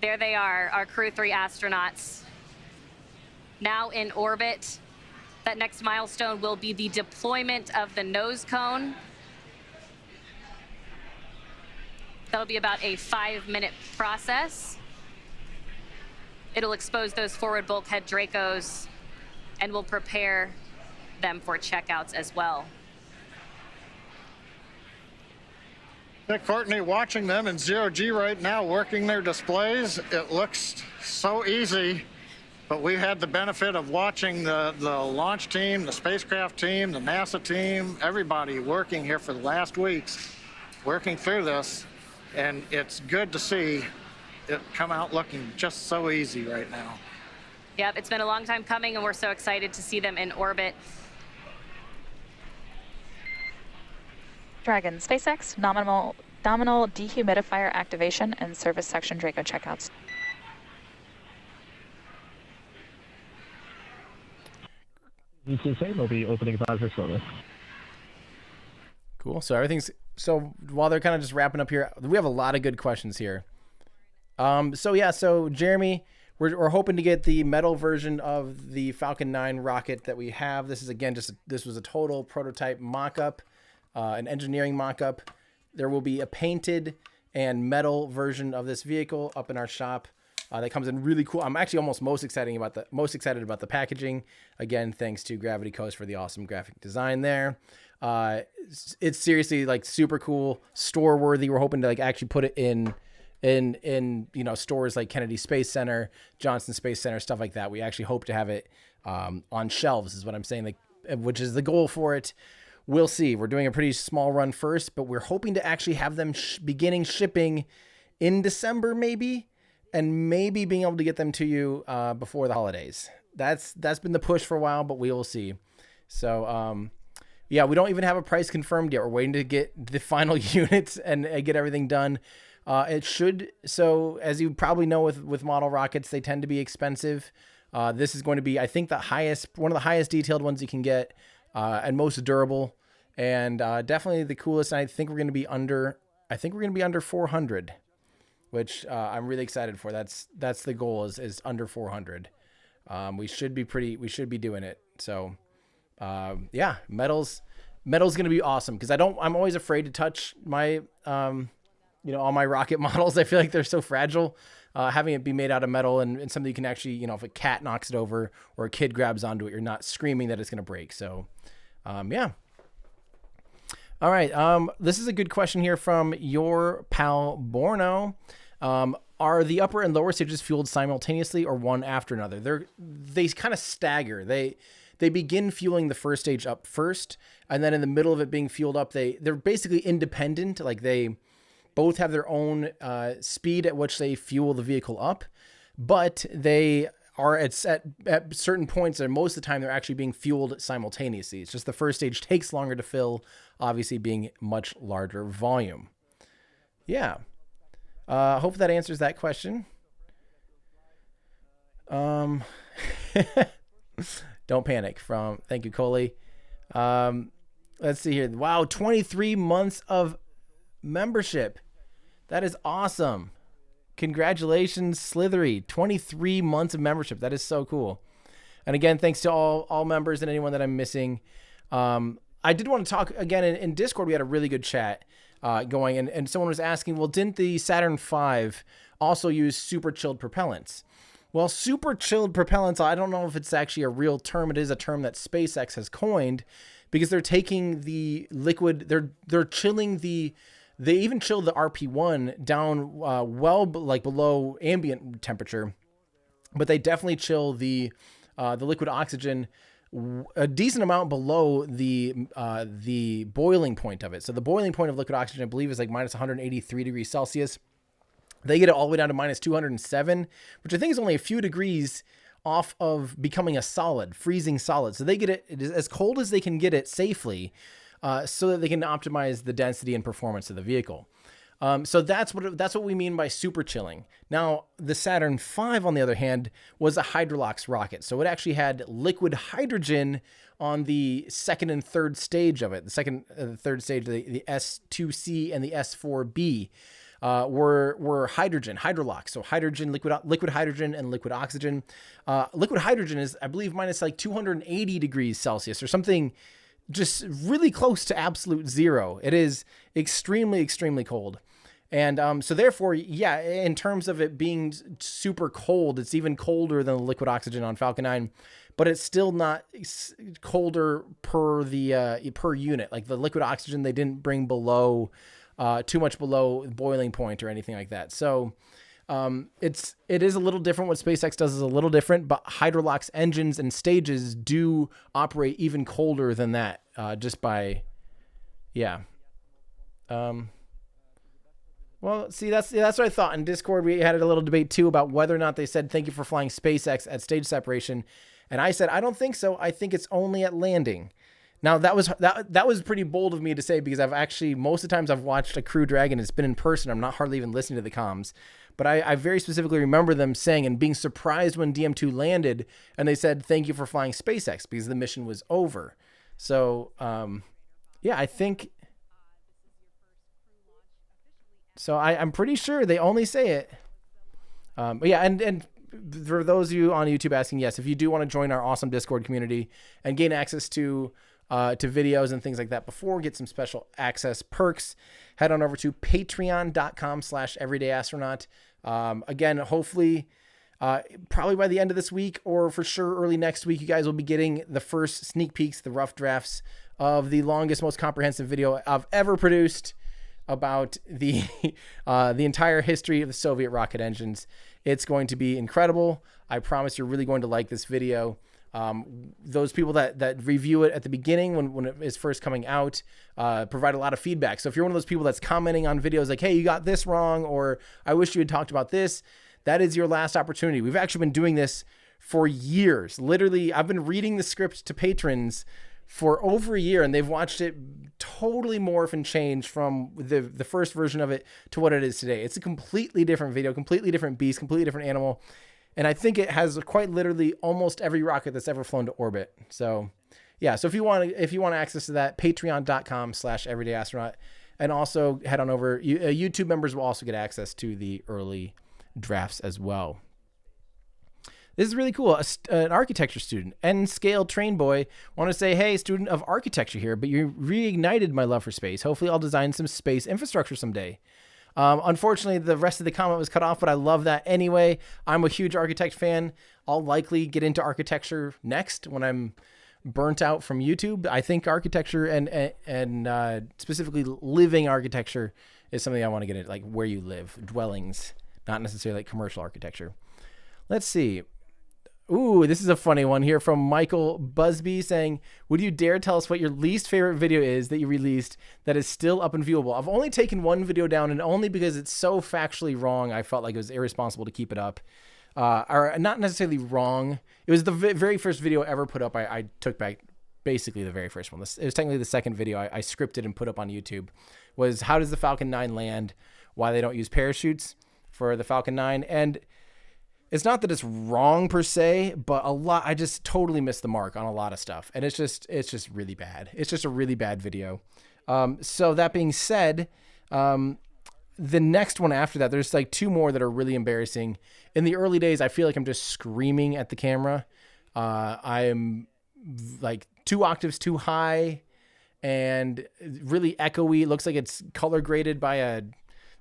There they are, our Crew 3 astronauts. Now in orbit. That next milestone will be the deployment of the nose cone. That'll be about a 5-minute process. It'll expose those forward bulkhead Dracos and will prepare them for checkouts as well. Hey, Courtney, watching them in zero-G right now, working their displays, it looks so easy, but we had the benefit of watching the launch team, the spacecraft team, the NASA team, everybody working here for the last weeks, working through this, and it's good to see it come out looking just so easy right now. Yep, it's been a long time coming, and we're so excited to see them in orbit. Dragon, SpaceX, nominal dehumidifier activation and service section Draco checkouts. ECSA will be opening advisor slowly. Cool. So so while they're kind of just wrapping up here, we have a lot of good questions here. So Jeremy, we're hoping to get the metal version of the Falcon 9 rocket that we have. This is, again, this was a total prototype mock-up. An engineering mock-up. There will be a painted and metal version of this vehicle up in our shop that comes in really cool. I'm actually almost most excited about the packaging. Again, thanks to Gravity Coast for the awesome graphic design there. It's seriously like super cool, store worthy. We're hoping to like actually put it in stores like Kennedy Space Center, Johnson Space Center, stuff like that. We actually hope to have it on shelves, is what I'm saying, which is the goal for it. We'll see. We're doing a pretty small run first, but we're hoping to actually have them beginning shipping in December, maybe, and maybe being able to get them to you before the holidays. That's been the push for a while, but we will see. So, yeah, we don't even have a price confirmed yet. We're waiting to get the final units and get everything done. It should. So, as you probably know, with model rockets, they tend to be expensive. This is going to be, I think, one of the highest detailed ones you can get. And most durable, and definitely the coolest. And I think we're going to be under 400, which I'm really excited for. That's the goal is under 400. We should be doing it. So, yeah, metal's going to be awesome because I'm always afraid to touch my, all my rocket models. I feel like they're so fragile. Having it be made out of metal and something you can actually, if a cat knocks it over or a kid grabs onto it, you're not screaming that it's going to break. So, yeah. All right. This is a good question here from your pal Borno. Are the upper and lower stages fueled simultaneously or one after another? They kind of stagger. They begin fueling the first stage up first, and then in the middle of it being fueled up, they're basically independent. Like they both have their own speed at which they fuel the vehicle up, but they are at certain points, and most of the time they're actually being fueled simultaneously. It's just the first stage takes longer to fill, obviously being much larger volume. Yeah. Hope that answers that question. Don't panic thank you, Coley. Let's see here. Wow, 23 months of membership. That is awesome. Congratulations, Slithery. 23 months of membership. That is so cool. And again, thanks to all members and anyone that I'm missing. I did want to talk again in Discord. We had a really good chat going, and someone was asking, well, didn't the Saturn V also use super chilled propellants? Well, super chilled propellants, I don't know if it's actually a real term. It is a term that SpaceX has coined because they're taking the liquid, they're chilling they even chilled the RP1 down below ambient temperature, but they definitely chill the liquid oxygen a decent amount below the boiling point of it. So the boiling point of liquid oxygen, I believe, is like minus 183 degrees Celsius. They get it all the way down to minus 207, which I think is only a few degrees off of becoming a solid, freezing solid. So they get it as cold as they can get it safely, so that they can optimize the density and performance of the vehicle. So that's what we mean by super chilling. Now, the Saturn V, on the other hand, was a Hydrolox rocket. So it actually had liquid hydrogen on the second and third stage of it. The second and third stage, the S2C and the S4B, were hydrogen, Hydrolox. So hydrogen, liquid hydrogen and liquid oxygen. Liquid hydrogen is, I believe, minus like 280 degrees Celsius or something, just really close to absolute zero. It is extremely, extremely cold. And so therefore, yeah, in terms of it being super cold, it's even colder than the liquid oxygen on Falcon 9, but it's still not colder per the per unit. Like the liquid oxygen, they didn't bring below too much below boiling point or anything like that. So it is a little different. What SpaceX does is a little different, but Hydrolox engines and stages do operate even colder than that, just by, yeah. Well, see, that's what I thought. In Discord, we had a little debate too about whether or not they said thank you for flying SpaceX at stage separation, and I said I don't think so. I think it's only at landing. Now that was pretty bold of me to say, because I've actually, most of the times I've watched a Crew Dragon, it's been in person. I'm not hardly even listening to the comms, but I very specifically remember them saying and being surprised when DM2 landed and they said thank you for flying SpaceX because the mission was over. So yeah, I think. So I'm pretty sure they only say it. But yeah, and for those of you on YouTube asking, yes, if you do want to join our awesome Discord community and gain access to videos and things like that before, get some special access perks, head on over to patreon.com/everydayastronaut. Again, hopefully, probably by the end of this week or for sure early next week, you guys will be getting the first sneak peeks, the rough drafts of the longest, most comprehensive video I've ever produced about the entire history of the Soviet rocket engines. It's going to be incredible. I promise you're really going to like this video. Those people that review it at the beginning when it is first coming out provide a lot of feedback. So if you're one of those people that's commenting on videos like, hey, you got this wrong, or I wish you had talked about this, that is your last opportunity. We've actually been doing this for years. Literally, I've been reading the script to patrons for over a year, and they've watched it totally morph and change from the first version of it to what it is today. It's a completely different video, completely different beast, completely different animal. And I think it has quite literally almost every rocket that's ever flown to orbit. So yeah, so if you want access to that, patreon.com/everydayastronaut, and also head on over. YouTube members will also get access to the early drafts as well. This is really cool. An architecture student, N-Scale Train Boy, want to say, hey, student of architecture here, but you reignited my love for space. Hopefully I'll design some space infrastructure someday. Unfortunately, the rest of the comment was cut off, but I love that anyway. I'm a huge architect fan. I'll likely get into architecture next when I'm burnt out from YouTube. I think architecture and specifically living architecture is something I want to get into, like where you live, dwellings, not necessarily like commercial architecture. Let's see. Ooh, this is a funny one here from Michael Busby saying, would you dare tell us what your least favorite video is that you released that is still up and viewable? I've only taken one video down, and only because it's so factually wrong, I felt like it was irresponsible to keep it up. Or not necessarily wrong. It was the very first video ever put up. I took back basically the very first one. It was technically the second video I scripted and put up on YouTube. Was how does the Falcon 9 land? Why they don't use parachutes for the Falcon 9. And it's not that it's wrong per se, but I just totally missed the mark on a lot of stuff. And it's just really bad. It's just a really bad video. So that being said, the next one after that, there's like two more that are really embarrassing. In the early days, I feel like I'm just screaming at the camera. I am like 2 octaves too high and really echoey. It looks like it's color graded by a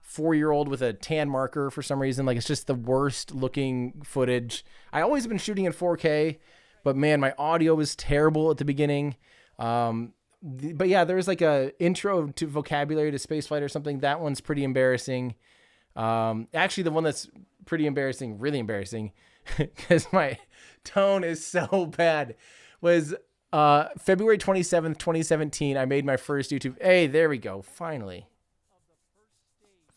4-year-old with a tan marker for some reason. Like, it's just the worst looking footage. I always been shooting in 4K, but man, my audio was terrible at the beginning. But yeah, there's like a intro to vocabulary to spaceflight or something. That one's pretty embarrassing. Actually, the one that's pretty embarrassing, really embarrassing, because my tone is so bad, was February 27th, 2017. I made my first YouTube. Hey, there we go. Finally.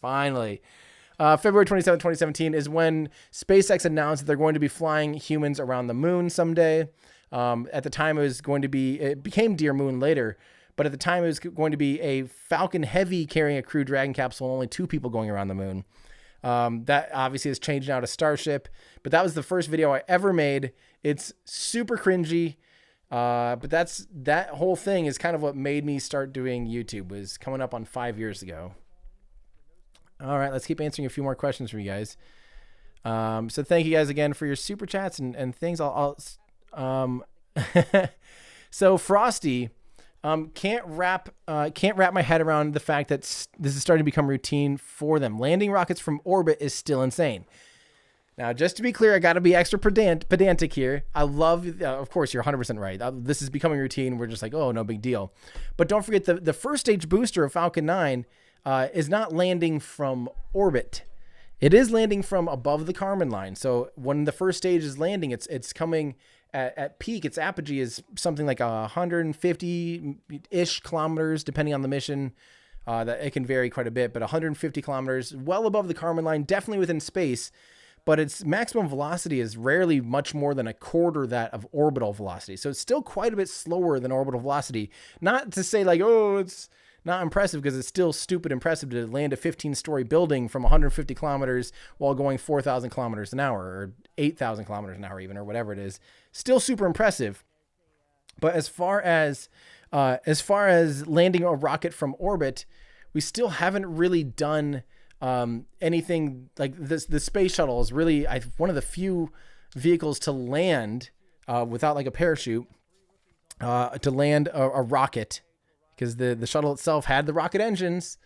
February 27th, 2017 is when SpaceX announced that they're going to be flying humans around the moon someday. At the time, it became Dear Moon later, but at the time it was going to be a Falcon Heavy carrying a Crew Dragon capsule, only 2 people going around the moon. That obviously has changed now to Starship, but that was the first video I ever made. It's super cringy, but that whole thing is kind of what made me start doing YouTube, was coming up on 5 years ago. All right, let's keep answering a few more questions from you guys. So thank you guys again for your super chats and things. So Frosty Can't wrap my head around the fact that this is starting to become routine for them. Landing rockets from orbit is still insane. Now, just to be clear, I got to be extra pedantic here. I love, of course, you're 100% right. This is becoming routine. We're just like, oh, no big deal. But don't forget the first stage booster of Falcon 9 is not landing from orbit. It is landing from above the Kármán line. So when the first stage is landing, it's coming at peak. Its apogee is something like 150-ish kilometers, depending on the mission. That it can vary quite a bit, but 150 kilometers, well above the Kármán line, definitely within space. But its maximum velocity is rarely much more than a quarter that of orbital velocity. So it's still quite a bit slower than orbital velocity. Not to say like, oh, it's not impressive, because it's still stupid impressive to land a 15-story building from 150 kilometers while going 4,000 kilometers an hour or 8,000 kilometers an hour even, or whatever it is. Still super impressive. But as far as landing a rocket from orbit, we still haven't really done anything like this. The space shuttle is really one of the few vehicles to land without like a parachute, to land a rocket, because the shuttle itself had the rocket engines.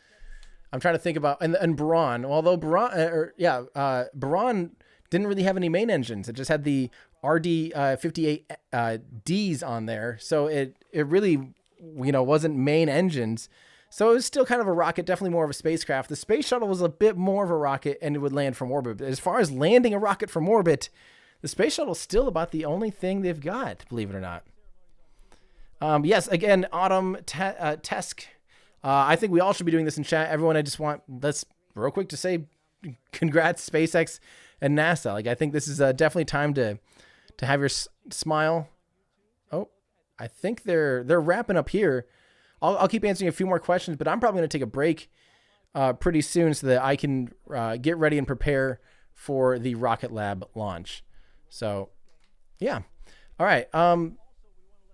I'm trying to think about, and Buran, although Buran didn't really have any main engines. It just had the RD-58Ds on there. So it really, wasn't main engines. So it was still kind of a rocket, definitely more of a spacecraft. The space shuttle was a bit more of a rocket, and it would land from orbit. But as far as landing a rocket from orbit, the space shuttle is still about the only thing they've got, believe it or not. Yes, again, Autumn, Tesk. I think we all should be doing this in chat. Everyone, let's real quick to say congrats, SpaceX and NASA. Like, I think this is definitely time to have your smile. Oh, I think they're wrapping up here. I'll keep answering a few more questions, but I'm probably going to take a break pretty soon so that I can get ready and prepare for the Rocket Lab launch. So, yeah. All right.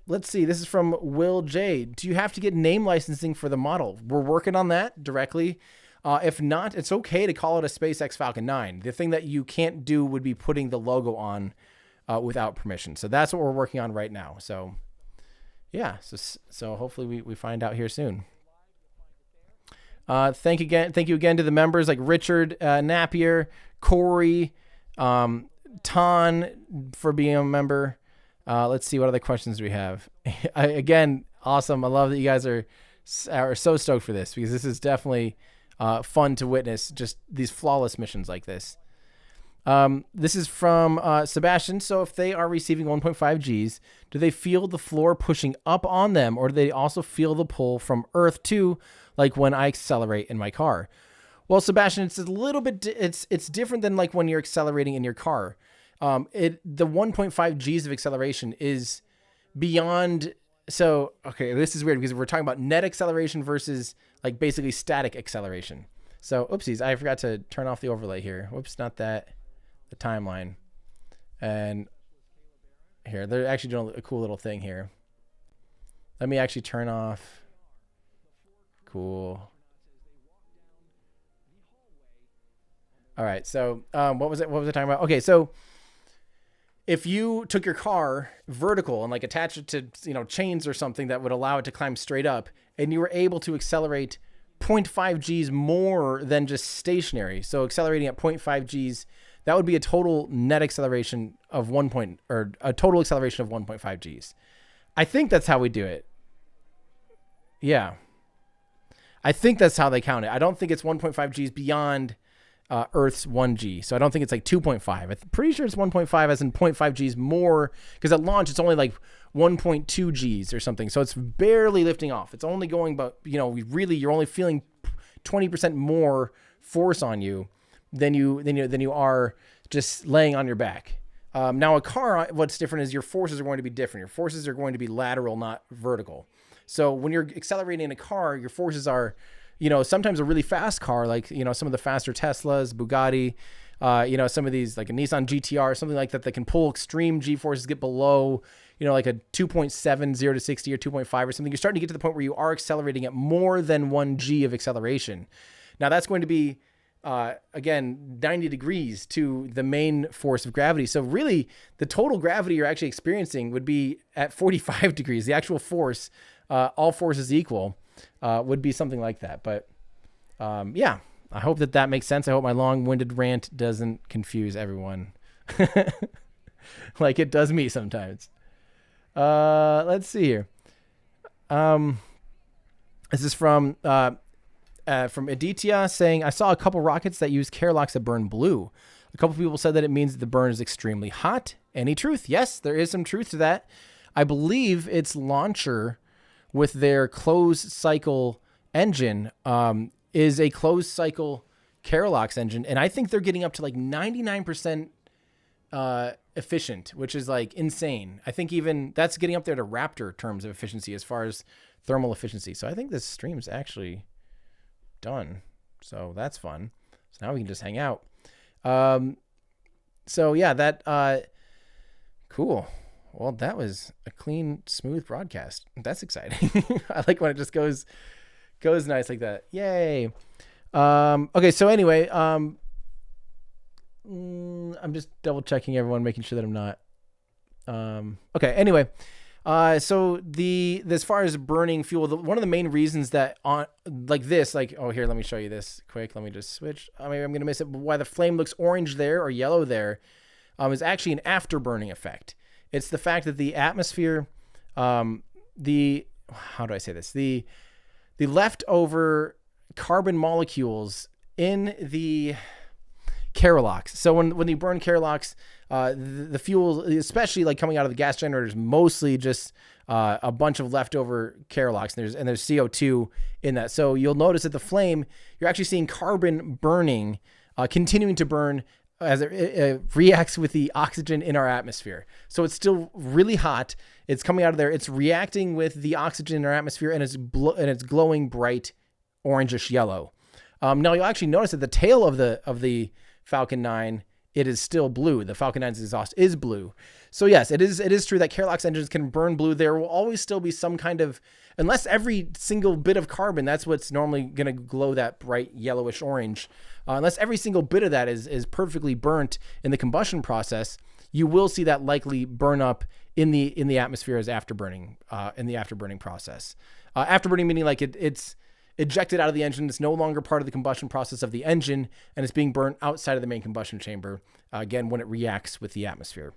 Let's see. This is from Will J. Do you have to get name licensing for the model? We're working on that directly. If not, it's okay to call it a SpaceX Falcon 9. The thing that you can't do would be putting the logo on without permission. So that's what we're working on right now. So, yeah. So hopefully we find out here soon. Thank you again to the members like Richard Napier, Corey, Ton for being a member. Let's see what other questions we have. Again, awesome. I love that you guys are so stoked for this, because this is definitely fun to witness, just these flawless missions like this. This is from Sebastian. So if they are receiving 1.5 Gs, do they feel the floor pushing up on them, or do they also feel the pull from Earth too, like when I accelerate in my car? Well, Sebastian, it's a little bit, it's different than like when you're accelerating in your car. The 1.5 Gs of acceleration is beyond. So, okay, this is weird because we're talking about net acceleration versus like basically static acceleration. So, oopsies, I forgot to turn off the overlay here. Whoops, not that, the timeline. And here, they're actually doing a cool little thing here. Let me actually turn off. Cool. All right, so what was I talking about? Okay, so if you took your car vertical and like attach it to, chains or something that would allow it to climb straight up, and you were able to accelerate 0.5 Gs more than just stationary. So accelerating at 0.5 Gs, that would be a total net acceleration of a total acceleration of 1.5 Gs. I think that's how we do it. Yeah. I think that's how they count it. I don't think it's 1.5 Gs beyond Earth's 1G. So I don't think it's like 2.5. I'm pretty sure it's 1.5 as in 0.5 Gs more, because at launch it's only like 1.2 Gs or something. So it's barely lifting off. It's only going, but you're only feeling 20% more force on you than you are just laying on your back. Now a car, what's different is your forces are going to be different. Your forces are going to be lateral, not vertical. So when you're accelerating in a car, your forces are, sometimes a really fast car, like, some of the faster Teslas, Bugatti, some of these, like a Nissan GTR, something like that can pull extreme G-forces, get below, like a 2.7, 0 to 60 or 2.5 or something. You're starting to get to the point where you are accelerating at more than 1 G of acceleration. Now that's going to be, again, 90 degrees to the main force of gravity. So really the total gravity you're actually experiencing would be at 45 degrees. The actual force all forces equal, would be something like that. But yeah, I hope that makes sense. I hope my long-winded rant doesn't confuse everyone like it does me sometimes. Let's see here. This is from Aditya saying, I saw a couple rockets that use Kerlocks that burn blue. A couple people said that it means that the burn is extremely hot. Any truth? Yes, there is some truth to that. I believe its launcher with their closed cycle engine is a closed cycle Kerlocks engine. And I think they're getting up to like 99% efficient, which is like insane. I think even that's getting up there to Raptor terms of efficiency as far as thermal efficiency. So I think this stream's actually done. So that's fun. So now we can just hang out. So yeah, that cool. Well, that was a clean, smooth broadcast. That's exciting. I like when it just goes nice like that. Yay. Okay, so anyway, I'm just double checking everyone, making sure that I'm not. Okay, anyway. So as far as burning fuel, one of the main reasons that on like this, like, oh, here, let me show you this quick. Let me just switch. Maybe I'm going to miss it. But why the flame looks orange there or yellow there, is actually an afterburning effect. It's the fact that the atmosphere, how do I say this? The leftover carbon molecules in the Kerlocks. So when you burn Kerlocks, the fuel, especially like coming out of the gas generators, mostly just a bunch of leftover Kerlocks, and there's CO2 in that. So you'll notice that the flame, you're actually seeing carbon burning, continuing to burn as it reacts with the oxygen in our atmosphere. So it's still really hot. It's coming out of there. It's reacting with the oxygen in our atmosphere, and it's glowing bright orangish yellow. Now you'll actually notice that the tail of the Falcon 9, it is still blue. The Falcon 9's exhaust is blue. So yes, it is true that Kerlocks engines can burn blue. There will always still be some kind of, unless every single bit of carbon, that's what's normally going to glow that bright yellowish orange. Unless every single bit of that is perfectly burnt in the combustion process, you will see that likely burn up in the atmosphere as afterburning, in the afterburning process. Afterburning meaning like it's ejected out of the engine. It's no longer part of the combustion process of the engine, and it's being burnt outside of the main combustion chamber, again, when it reacts with the atmosphere.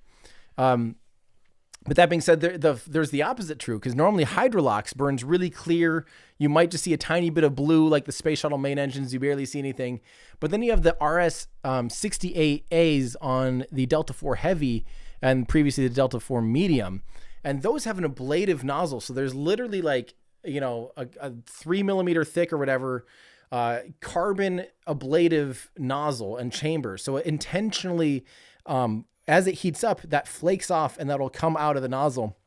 But that being said, there's the opposite true, because normally Hydrolox burns really clear. You might just see a tiny bit of blue, like the Space Shuttle main engines. You barely see anything. But then you have the RS 68As on the Delta IV Heavy and previously the Delta IV Medium. And those have an ablative nozzle. So there's literally like, a 3 millimeter thick or whatever carbon ablative nozzle and chamber. So it intentionally, as it heats up, that flakes off and that'll come out of the nozzle.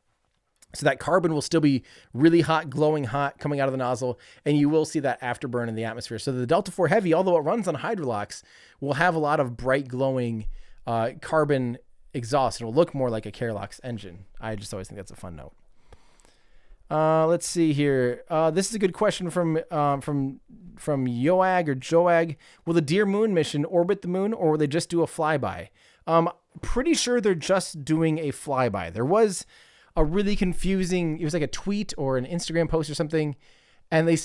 So that carbon will still be really hot, glowing hot coming out of the nozzle, and you will see that afterburn in the atmosphere. So the Delta IV Heavy, although it runs on Hydrolox, will have a lot of bright glowing carbon exhaust. It'll look more like a Kerlocks engine. I just always think that's a fun note. Let's see here. This is a good question from Yoag or Joag. Will the Dear Moon mission orbit the moon, or will they just do a flyby? Pretty sure they're just doing a flyby. There was a really confusing, it was like a tweet or an Instagram post or something, and they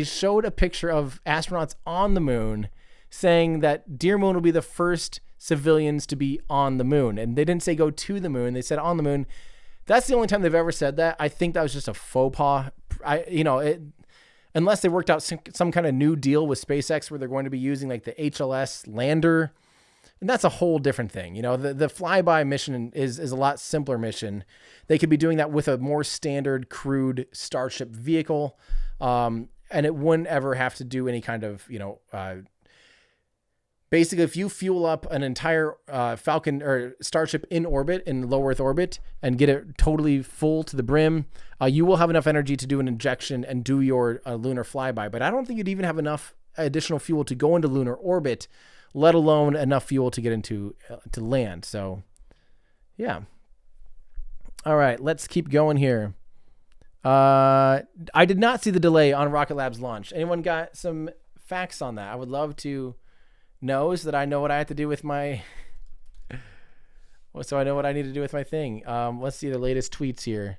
showed a picture of astronauts on the moon saying that Dear Moon will be the first civilians to be on the moon. And they didn't say go to the moon, they said on the moon. That's the only time they've ever said that. I think that was just a faux pas. Unless they worked out some kind of new deal with SpaceX where they're going to be using like the HLS lander. And that's a whole different thing. The flyby mission is a lot simpler mission. They could be doing that with a more standard crewed Starship vehicle. And it wouldn't ever have to do any kind of, basically, if you fuel up an entire Falcon or Starship in orbit, in low Earth orbit, and get it totally full to the brim, you will have enough energy to do an injection and do your lunar flyby. But I don't think you'd even have enough additional fuel to go into lunar orbit, let alone enough fuel to get into to land. So, yeah. All right, let's keep going here. I did not see the delay on Rocket Lab's launch. Anyone got some facts on that? I would love to know so that I know what I have to do with my... so I know what I need to do with my thing. Let's see the latest tweets here.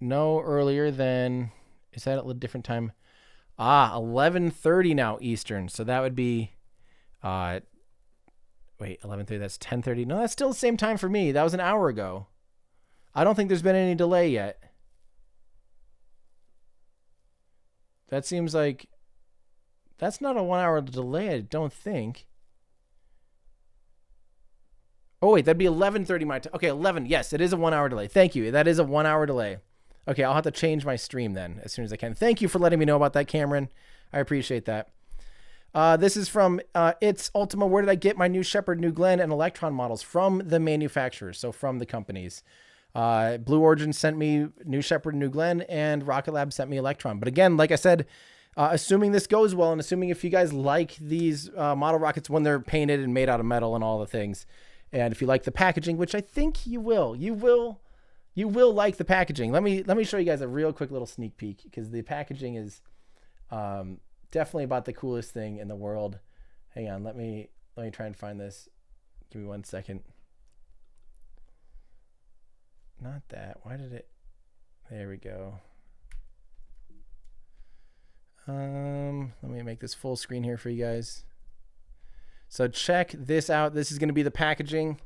no earlier than, is that at a different time? 11:30 now Eastern. So that would be, wait, 11:30, that's 10:30. No, that's still the same time for me. That was an hour ago. I don't think there's been any delay yet. That seems like, that's not a 1 hour delay, I don't think. Oh, wait, that'd be 11:30 my time. Okay, 11. Yes, it is a 1 hour delay. Thank you. That is a 1 hour delay. Okay, I'll have to change my stream then as soon as I can. Thank you for letting me know about that, Cameron. I appreciate that. This is from It's Ultima. Where did I get my New Shepard, New Glenn, and Electron models? From the manufacturers, so from the companies. Blue Origin sent me New Shepard, New Glenn, and Rocket Lab sent me Electron. But again, like I said, assuming this goes well, and assuming if you guys like these model rockets when they're painted and made out of metal and all the things, and if you like the packaging, which I think you will like the packaging. Let me show you guys a real quick little sneak peek, because the packaging is definitely about the coolest thing in the world. Hang on, let me try and find this. Give me 1 second. Not that. Why did it? There we go. Let me make this full screen here for you guys. So check this out. This is going to be the packaging,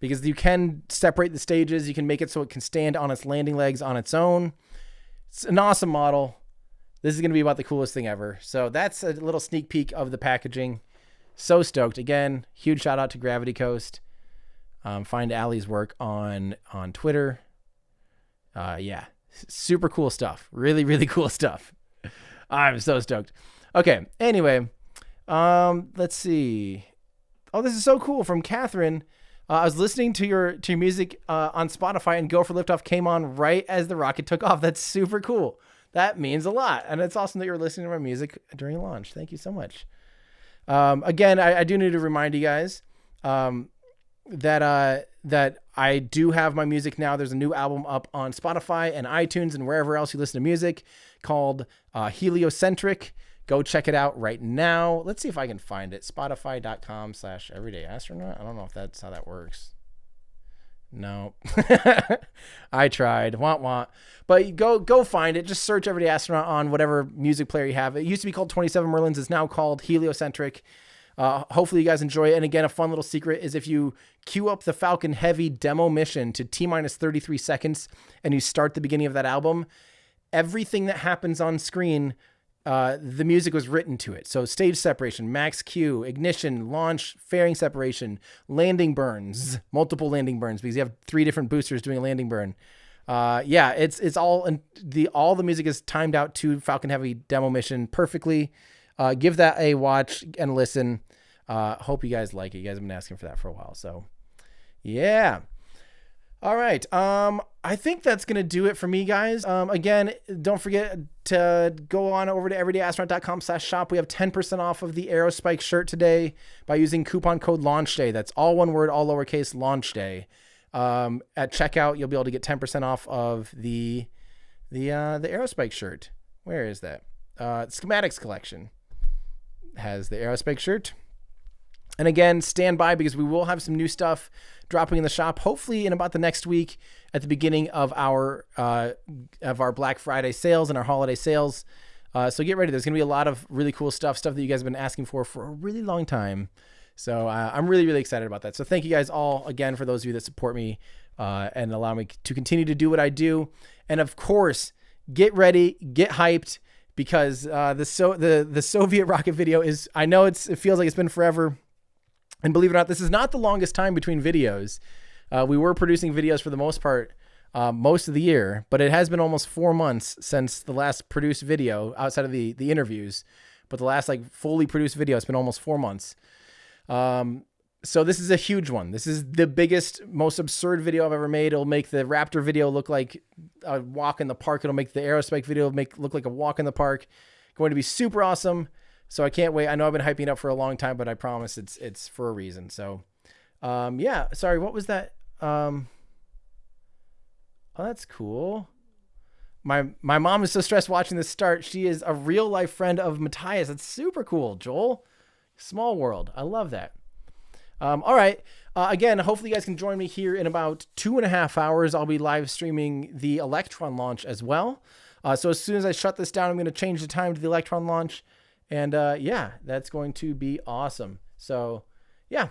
because you can separate the stages. You can make it so it can stand on its landing legs on its own. It's an awesome model. This is going to be about the coolest thing ever. So that's a little sneak peek of the packaging. So stoked. Again, huge shout out to Gravity Coast. Find Allie's work on Twitter. Yeah, super cool stuff. Really, really cool stuff. I'm so stoked. Okay, anyway, let's see. Oh, this is so cool from Catherine. I was listening to your music on Spotify, and Go for Liftoff came on right as the rocket took off. That's super cool. That means a lot. And it's awesome that you're listening to my music during launch. Thank you so much. Again, I do need to remind you guys that I do have my music now. There's a new album up on Spotify and iTunes and wherever else you listen to music called Heliocentric. Go check it out right now. Let's see if I can find it. Spotify.com/everydayastronaut. I don't know if that's how that works. No. I tried. Want. But go find it. Just search Everyday Astronaut on whatever music player you have. It used to be called 27 Merlins. It's now called Heliocentric. Hopefully you guys enjoy it. And again, a fun little secret is if you queue up the Falcon Heavy demo mission to T-minus 33 seconds and you start the beginning of that album, everything that happens on screen, the music was written to it. So stage separation, max Q, ignition, launch, fairing separation, landing burns, multiple landing burns, because you have 3 different boosters doing a landing burn. Yeah, it's all, and all the music is timed out to Falcon Heavy demo mission perfectly. Give that a watch and listen. Hope you guys like it. You guys have been asking for that for a while. So yeah. All right. I think that's going to do it for me, guys. Again, don't forget to go on over to everydayastronaut.com/shop. We have 10% off of the Aerospike shirt today by using coupon code LaunchDay. That's all one word, all lowercase, LaunchDay. At checkout, you'll be able to get 10% off of the Aerospike shirt. Where is that? Schematics collection has the Aerospike shirt. And again, stand by, because we will have some new stuff dropping in the shop, hopefully in about the next week at the beginning of our Black Friday sales and our holiday sales. So get ready. There's going to be a lot of really cool stuff that you guys have been asking for a really long time. So I'm really, really excited about that. So thank you guys all again for those of you that support me and allow me to continue to do what I do. And of course, get ready, get hyped, because the Soviet rocket video is, I know it feels like it's been forever. And believe it or not, this is not the longest time between videos. We were producing videos for the most part most of the year, but it has been almost 4 months since the last produced video outside of the interviews. But the last fully produced video, it's been almost 4 months. So this is a huge one. This is the biggest, most absurd video I've ever made. It'll make the Raptor video look like a walk in the park. It'll make the Aerospike video look like a walk in the park. Going to be super awesome. So I can't wait. I know I've been hyping it up for a long time, but I promise it's for a reason. So, yeah, sorry. What was that? Oh, that's cool. My mom is so stressed watching this start. She is a real life friend of Matthias. That's super cool, Joel. Small world. I love that. All right. Again, hopefully you guys can join me here in about 2.5 hours. I'll be live streaming the Electron launch as well. So as soon as I shut this down, I'm going to change the time to the Electron launch. And yeah, that's going to be awesome. So yeah.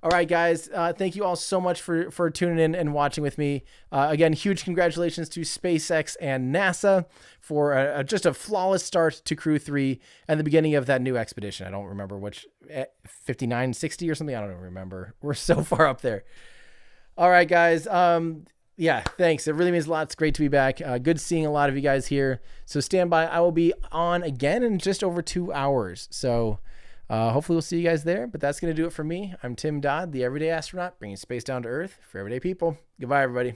All right, guys. Thank you all so much for tuning in and watching with me. Again, huge congratulations to SpaceX and NASA for just a flawless start to Crew-3 and the beginning of that new expedition. I don't remember which, 59, 60 or something. I don't remember. We're so far up there. All right, guys. Yeah, thanks. It really means a lot. It's great to be back. Good seeing a lot of you guys here. So stand by. I will be on again in just over 2 hours. So hopefully we'll see you guys there. But that's going to do it for me. I'm Tim Dodd, the Everyday Astronaut, bringing space down to Earth for everyday people. Goodbye, everybody.